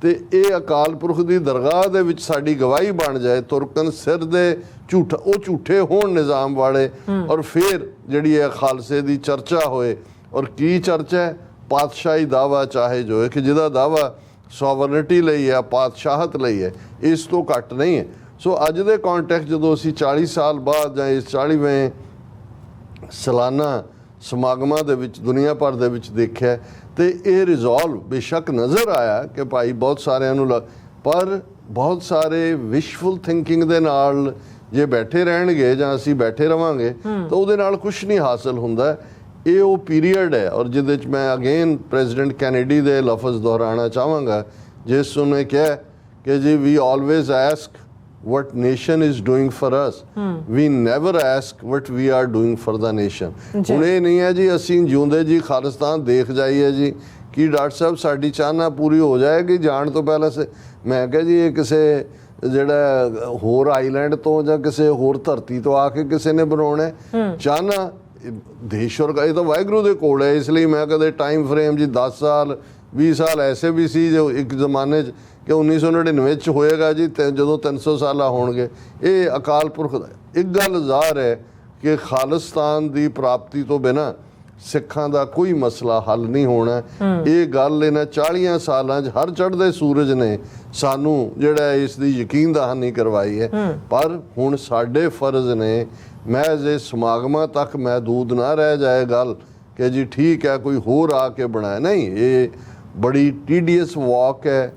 ਤੇ ਇਹ ਅਕਾਲ ਪੁਰਖ ਦੀ ਦਰਗਾਹ ਦੇ ਵਿੱਚ ਸਾਡੀ ਗਵਾਹੀ ਬਣ ਜਾਏ। ਤੁਰਕਨ ਸਿਰ ਦੇ ਝੂਠਾ, ਉਹ ਝੂਠੇ ਹੋਣ ਨਿਜ਼ਾਮ ਵਾਲੇ, ਔਰ ਫਿਰ ਜਿਹੜੀ ਹੈ ਖਾਲਸੇ ਦੀ ਚਰਚਾ ਹੋਏ। ਔਰ ਕੀ ਚਰਚਾ ਹੈ? ਪਾਤਸ਼ਾਹੀ ਦਾਵਾ ਚਾਹੇ ਜੋਏ, ਕਿ ਜਿਹਦਾ ਦਾਵਾ ਸੋਵਰਨਿਟੀ ਲਈ ਹੈ, ਪਾਤਸ਼ਾਹਤ ਲਈ ਹੈ, ਇਸ ਤੋਂ ਘੱਟ ਨਹੀਂ ਹੈ। ਸੋ ਅੱਜ ਦੇ ਕੌਂਟੈਕਸਟ ਜਦੋਂ ਅਸੀਂ 40 ਸਾਲ ਬਾਅਦ ਜਾਂ ਇਸ 40ਵੇਂ ਸਾਲਾਨਾ ਸਮਾਗਮਾਂ ਦੇ ਵਿੱਚ ਦੁਨੀਆ ਭਰ ਦੇ ਵਿੱਚ ਦੇਖਿਆ ਤੇ ਇਹ ਰਿਜ਼ੋਲਵ ਬੇਸ਼ੱਕ ਨਜ਼ਰ ਆਇਆ ਕਿ ਭਾਈ ਬਹੁਤ ਸਾਰਿਆਂ ਨੂੰ ਪਰ ਬਹੁਤ ਸਾਰੇ ਵਿਸ਼ਫੁਲ ਥਿੰਕਿੰਗ ਦੇ ਨਾਲ ਜੇ ਬੈਠੇ ਰਹਿਣਗੇ ਜਾਂ ਅਸੀਂ ਬੈਠੇ ਰਵਾਂਗੇ ਤਾਂ ਉਹਦੇ ਨਾਲ ਕੁਝ ਨਹੀਂ ਹਾਸਲ ਹੁੰਦਾ। ਇਹ ਉਹ ਪੀਰੀਅਡ ਹੈ ਔਰ ਜਿਹਦੇ 'ਚ ਮੈਂ ਅਗੇਨ ਪ੍ਰੈਜ਼ੀਡੈਂਟ ਕੈਨੇਡੀ ਦੇ ਲਫ਼ਜ਼ ਦੁਹਰਾਉਣਾ ਚਾਹਾਂਗਾ ਜਿਸ ਨੇ ਕਿਹਾ ਕਿ ਜੀ we always ask what nation is doing for us, we never ask what we are doing for the nation। ਹੁਣ ਇਹ ਨਹੀਂ ਹੈ ਜੀ ਅਸੀਂ ਜਿਉਂਦੇ ਜੀ ਖਾਲਿਸਤਾਨ ਦੇਖ ਜਾਈਏ ਜੀ ਕਿ ਡਾਕਟਰ ਸਾਹਿਬ ਸਾਡੀ ਚਾਹਨਾ ਪੂਰੀ ਹੋ ਜਾਏਗੀ ਜਾਣ ਤੋਂ ਪਹਿਲਾਂ ਮੈਂ ਕਿਹਾ ਜੀ ਇਹ ਕਿਸੇ ਜਿਹੜਾ ਹੋਰ ਆਈਲੈਂਡ ਤੋਂ ਜਾਂ ਕਿਸੇ ਹੋਰ ਧਰਤੀ ਤੋਂ ਆ ਕੇ ਕਿਸੇ ਨੇ ਬਣਾਉਣਾ ਚਾਹਨਾ ਦੇਸ਼ ਔਰ ਇਹ ਤਾਂ ਵਾਹਿਗੁਰੂ ਦੇ ਕੋਲ ਹੈ। ਇਸ ਲਈ ਮੈਂ ਕਦੇ ਟਾਈਮ ਫਰੇਮ ਜੀ 10 ਸਾਲ 20 ਸਾਲ ਐਸੇ ਵੀ ਸੀ ਜੋ ਇੱਕ ਜ਼ਮਾਨੇ 'ਚ ਕਿ 1999 'ਚ ਹੋਏਗਾ ਜੀ ਜਦੋਂ 300 ਸਾਲਾ ਹੋਣਗੇ। ਇਹ ਅਕਾਲ ਪੁਰਖ ਦਾ ਇੱਕ ਗੱਲ ਜ਼ਾਹਰ ਹੈ ਕਿ ਖਾਲਿਸਤਾਨ ਦੀ ਪ੍ਰਾਪਤੀ ਤੋਂ ਬਿਨਾਂ ਸਿੱਖਾਂ ਦਾ ਕੋਈ ਮਸਲਾ ਹੱਲ ਨਹੀਂ ਹੋਣਾ। ਇਹ ਗੱਲ ਇਹਨਾਂ 40 ਸਾਲਾਂ 'ਚ ਹਰ ਚੜ੍ਹਦੇ ਸੂਰਜ ਨੇ ਸਾਨੂੰ ਜਿਹੜਾ ਇਸ ਦੀ ਯਕੀਨ ਦਹਾਨੀ ਕਰਵਾਈ ਹੈ। ਪਰ ਹੁਣ ਸਾਡੇ ਫਰਜ਼ ਨੇ ਮਹਿਜ਼ ਇਹ ਸਮਾਗਮਾਂ ਤੱਕ ਮਹਿਦੂਦ ਨਾ ਰਹਿ ਜਾਏ ਗੱਲ ਕਿ ਜੀ ਠੀਕ ਹੈ ਕੋਈ ਹੋਰ ਆ ਕੇ ਬਣਾਇਆ, ਨਹੀਂ। ਇਹ ਬੜੀ ਟੀਡੀਅਸ ਵਾਕ ਹੈ।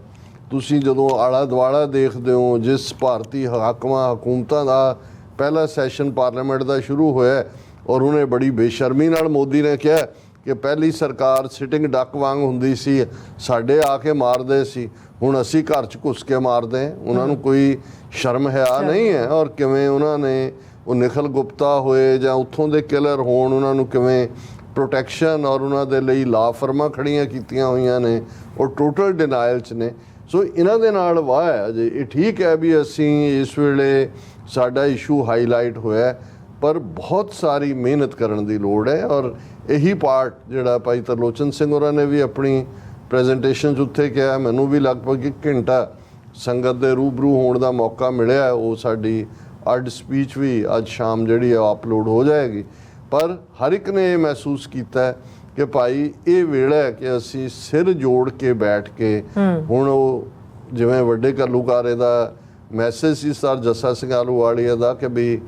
ਤੁਸੀਂ ਜਦੋਂ ਆਲਾ ਦੁਆਲਾ ਦੇਖਦੇ ਹੋ ਜਿਸ ਭਾਰਤੀ ਹਾਕਮਾਂ ਹਕੂਮਤਾਂ ਦਾ ਪਹਿਲਾ ਸੈਸ਼ਨ ਪਾਰਲੀਮੈਂਟ ਦਾ ਸ਼ੁਰੂ ਹੋਇਆ ਔਰ ਉਹਨੇ ਬੜੀ ਬੇਸ਼ਰਮੀ ਨਾਲ ਮੋਦੀ ਨੇ ਕਿਹਾ ਕਿ ਪਹਿਲੀ ਸਰਕਾਰ ਸਿਟਿੰਗ ਡੱਕ ਵਾਂਗ ਹੁੰਦੀ ਸੀ, ਸਾਡੇ ਆ ਕੇ ਮਾਰਦੇ ਸੀ, ਹੁਣ ਅਸੀਂ ਘਰ 'ਚ ਘੁਸ ਕੇ ਮਾਰਦੇ ਹਾਂ। ਉਹਨਾਂ ਨੂੰ ਕੋਈ ਸ਼ਰਮ ਹਿਆ ਨਹੀਂ ਹੈ। ਔਰ ਕਿਵੇਂ ਉਹਨਾਂ ਨੇ ਉਹ ਨਿਖਲ ਗੁਪਤਾ ਹੋਏ ਜਾਂ ਉੱਥੋਂ ਦੇ ਕਿਲਰ ਹੋਣ, ਉਹਨਾਂ ਨੂੰ ਕਿਵੇਂ ਪ੍ਰੋਟੈਕਸ਼ਨ ਔਰ ਉਹਨਾਂ ਦੇ ਲਈ ਲਾ ਫਰਮਾਂ ਖੜੀਆਂ ਕੀਤੀਆਂ ਹੋਈਆਂ ਨੇ, ਉਹ ਟੋਟਲ ਡਿਨਾਇਲ 'ਚ ਨੇ। ਸੋ ਇਹਨਾਂ ਦੇ ਨਾਲ ਵਾਹ ਹੈ ਜੇ ਇਹ ਠੀਕ ਹੈ ਵੀ ਅਸੀਂ ਇਸ ਵੇਲੇ ਸਾਡਾ ਇਸ਼ੂ ਹਾਈਲਾਈਟ ਹੋਇਆ, ਪਰ ਬਹੁਤ ਸਾਰੀ ਮਿਹਨਤ ਕਰਨ ਦੀ ਲੋੜ ਹੈ। ਔਰ ਇਹੀ ਪਾਰਟ ਜਿਹੜਾ ਭਾਈ ਤਰਲੋਚਨ ਸਿੰਘ ਹੋਰਾਂ ਨੇ ਵੀ ਆਪਣੀ ਪ੍ਰੈਜੈਂਟੇਸ਼ਨ 'ਚ ਉੱਥੇ ਕਿਹਾ, ਮੈਨੂੰ ਵੀ ਲਗਭਗ 1 ਘੰਟਾ ਸੰਗਤ ਦੇ ਰੂਬਰੂ ਹੋਣ ਦਾ ਮੌਕਾ ਮਿਲਿਆ। ਉਹ ਸਾਡੀ ਅੱਡ ਸਪੀਚ ਵੀ ਅੱਜ ਸ਼ਾਮ ਜਿਹੜੀ ਆ ਅਪਲੋਡ ਹੋ ਜਾਏਗੀ। ਪਰ ਹਰ ਇੱਕ ਨੇ ਇਹ ਮਹਿਸੂਸ ਕੀਤਾ ਕਿ ਭਾਈ ਇਹ ਵੇਲਾ ਹੈ ਕਿ ਅਸੀਂ ਸਿਰ ਜੋੜ ਕੇ ਬੈਠ ਕੇ ਹੁਣ ਉਹ ਜਿਵੇਂ ਵੱਡੇ ਘੱਲੂਘਾਰੇ ਦਾ ਮੈਸੇਜ ਸੀ ਸਰ ਜੱਸਾ ਸਿੰਘ ਆਹਲੂਵਾਲੀਆ ਦਾ ਕਿ ਵੀ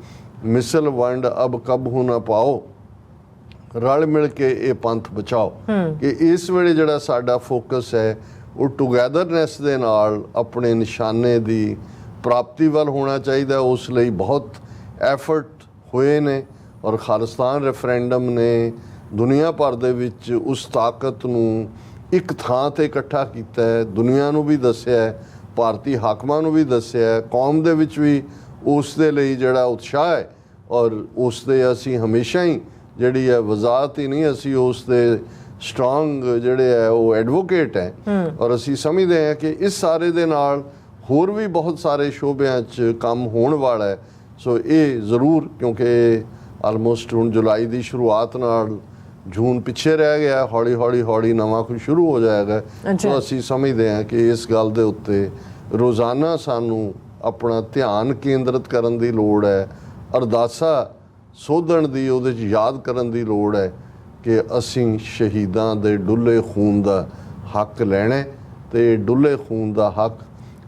ਮਿਸਲ ਵੰਡ ਅਬ ਕਬਹੂ ਨਾ ਪਾਓ, ਰਲ ਮਿਲ ਕੇ ਇਹ ਪੰਥ ਬਚਾਓ। ਕਿ ਇਸ ਵੇਲੇ ਜਿਹੜਾ ਸਾਡਾ ਫੋਕਸ ਹੈ ਉਹ ਟੁਗੈਦਰਨੈਸ ਦੇ ਨਾਲ ਆਪਣੇ ਨਿਸ਼ਾਨੇ ਦੀ ਪ੍ਰਾਪਤੀ ਵੱਲ ਹੋਣਾ ਚਾਹੀਦਾ। ਉਸ ਲਈ ਬਹੁਤ ਐਫਰਟ ਹੋਏ ਨੇ ਔਰ ਖਾਲਿਸਤਾਨ ਰੈਫਰੈਂਡਮ ਨੇ ਦੁਨੀਆ ਭਰ ਦੇ ਵਿੱਚ ਉਸ ਤਾਕਤ ਨੂੰ ਇੱਕ ਥਾਂ ਤੇ ਇਕੱਠਾ ਕੀਤਾ ਹੈ। ਦੁਨੀਆ ਨੂੰ ਵੀ ਦੱਸਿਆ, ਭਾਰਤੀ ਹਾਕਮਾਂ ਨੂੰ ਵੀ ਦੱਸਿਆ, ਕੌਮ ਦੇ ਵਿੱਚ ਵੀ ਉਸ ਦੇ ਲਈ ਜਿਹੜਾ ਉਤਸ਼ਾਹ ਹੈ ਔਰ ਉਸ ਦੇ ਅਸੀਂ ਹਮੇਸ਼ਾ ਹੀ ਜਿਹੜੀ ਹੈ ਵਜ਼ਾਤ ਹੀ ਨਹੀਂ, ਅਸੀਂ ਉਸ ਦੇ ਸਟਰੋਂਗ ਜਿਹੜੇ ਹੈ ਉਹ ਐਡਵੋਕੇਟ ਹੈ ਔਰ ਅਸੀਂ ਸਮਝਦੇ ਹਾਂ ਕਿ ਇਸ ਸਾਰੇ ਦੇ ਨਾਲ ਹੋਰ ਵੀ ਬਹੁਤ ਸਾਰੇ ਸ਼ੋਬਿਆਂ 'ਚ ਕੰਮ ਹੋਣ ਵਾਲਾ ਹੈ। ਸੋ ਇਹ ਜ਼ਰੂਰ, ਕਿਉਂਕਿ ਆਲਮੋਸਟ ਹੁਣ ਜੁਲਾਈ ਦੀ ਸ਼ੁਰੂਆਤ ਨਾਲ ਜੂਨ ਪਿੱਛੇ ਰਹਿ ਗਿਆ, ਹੌਲੀ ਨਵਾਂ ਕੁਝ ਸ਼ੁਰੂ ਹੋ ਜਾਏਗਾ। ਸੋ ਅਸੀਂ ਸਮਝਦੇ ਹਾਂ ਕਿ ਇਸ ਗੱਲ ਦੇ ਉੱਤੇ ਰੋਜ਼ਾਨਾ ਸਾਨੂੰ ਆਪਣਾ ਧਿਆਨ ਕੇਂਦਰਿਤ ਕਰਨ ਦੀ ਲੋੜ ਹੈ, ਅਰਦਾਸਾ ਸੋਧਣ ਦੀ, ਉਹਦੇ 'ਚ ਯਾਦ ਕਰਨ ਦੀ ਲੋੜ ਹੈ ਕਿ ਅਸੀਂ ਸ਼ਹੀਦਾਂ ਦੇ ਡੁੱਲੇ ਖੂਨ ਦਾ ਹੱਕ ਲੈਣਾ, ਤੇ ਡੁੱਲੇ ਖੂਨ ਦਾ ਹੱਕ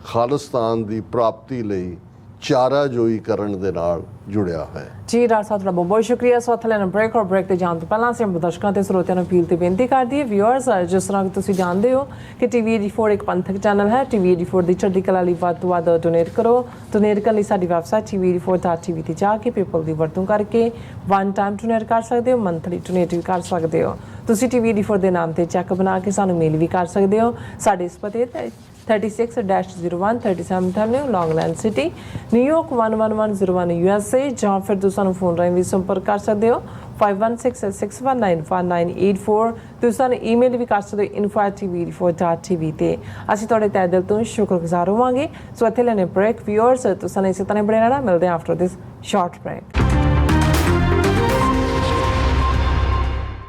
ਖਾਲਿਸਤਾਨ ਦੀ ਪ੍ਰਾਪਤੀ ਲਈ ਚਾਰਾਜੋਈ ਕਰਨ ਦੇ ਨਾਲ ਜੁੜਿਆ ਹੈ। ਜੀ ਡਾਕਟਰ ਸਾਹਿਬ, ਤੁਹਾਡਾ ਬਹੁਤ ਸ਼ੁਕਰੀਆ। ਸੋ ਇੱਥੇ ਲੈਣਾ ਬ੍ਰੇਕ, ਔਰ ਬ੍ਰੇਕ ਤੇ ਜਾਣ ਤੋਂ ਪਹਿਲਾਂ ਅਸੀਂ ਦਰਸ਼ਕਾਂ ਤੇ ਸਰੋਤਿਆਂ ਨੂੰ ਅਪੀਲ ਤੇ ਬੇਨਤੀ ਕਰਦੀ ਹੈ, ਵਿਊਅਰਸ, ਜਿਸ ਤਰ੍ਹਾਂ ਕਿ ਤੁਸੀਂ ਜਾਣਦੇ ਹੋ ਕਿ TV 84 ਇੱਕ ਪੰਥਕ ਚੈਨਲ ਹੈ। TV 84 ਦੀ ਚੜ੍ਹਦੀ ਕਲਾ ਲਈ ਵੱਧ ਤੋਂ ਵੱਧ ਡੋਨੇਟ ਕਰੋ। ਡੋਨੇਟ ਕਰਨ ਲਈ ਸਾਡੀ ਵੈਬਸਾਈਟ tv84.tv ਤੇ ਜਾ ਕੇ ਪੇਪਲ ਦੀ ਵਰਤੋਂ ਕਰਕੇ ਵਨ ਟਾਈਮ ਡੋਨੇਟ ਕਰ ਸਕਦੇ ਹੋ, ਮੰਥਲੀ ਡੋਨੇਟ ਵੀ ਕਰ ਸਕਦੇ ਹੋ। ਤੁਸੀਂ TV 84 ਦੇ ਨਾਮ ਤੇ ਚੈੱਕ ਬਣਾ ਕੇ ਸਾਨੂੰ ਮੇਲ ਵੀ ਕਰ ਸਕਦੇ ਹੋ। ਸਾਡੇ ਇਸ ਪਤੇ ਤੇ 36-01 37th Avenue, Longland City, New York 11101 USA, ਜਾਂ ਫਿਰ ਤੁਸੀਂ ਸਾਨੂੰ ਫੋਨ ਰਾਹੀਂ ਵੀ ਸੰਪਰਕ ਕਰ ਸਕਦੇ ਹੋ 5166191984। ਤੁਸੀਂ ਸਾਨੂੰ ਈਮੇਲ ਵੀ ਕਰ ਸਕਦੇ ਹੋ info@tv84.tv ਤੇ। ਅਸੀਂ ਤੁਹਾਡੇ ਤਹਿ ਦਿਲ ਤੋਂ ਸ਼ੁਕਰਗੁਜ਼ਾਰ ਹੋਵਾਂਗੇ। ਸੋ ਇੱਥੇ ਲੈਣੇ ਬ੍ਰੇਕ, ਵਿਊਅਰਸ, ਤੁਸੀਂ ਇਸੇ ਤਰ੍ਹਾਂ ਬਣੇ ਰਹਿਣਾ। ਮਿਲਦੇ ਹਾਂ ਆਫਟਰ ਦਿਸ ਸ਼ਾਰਟ ਬ੍ਰੇਕ।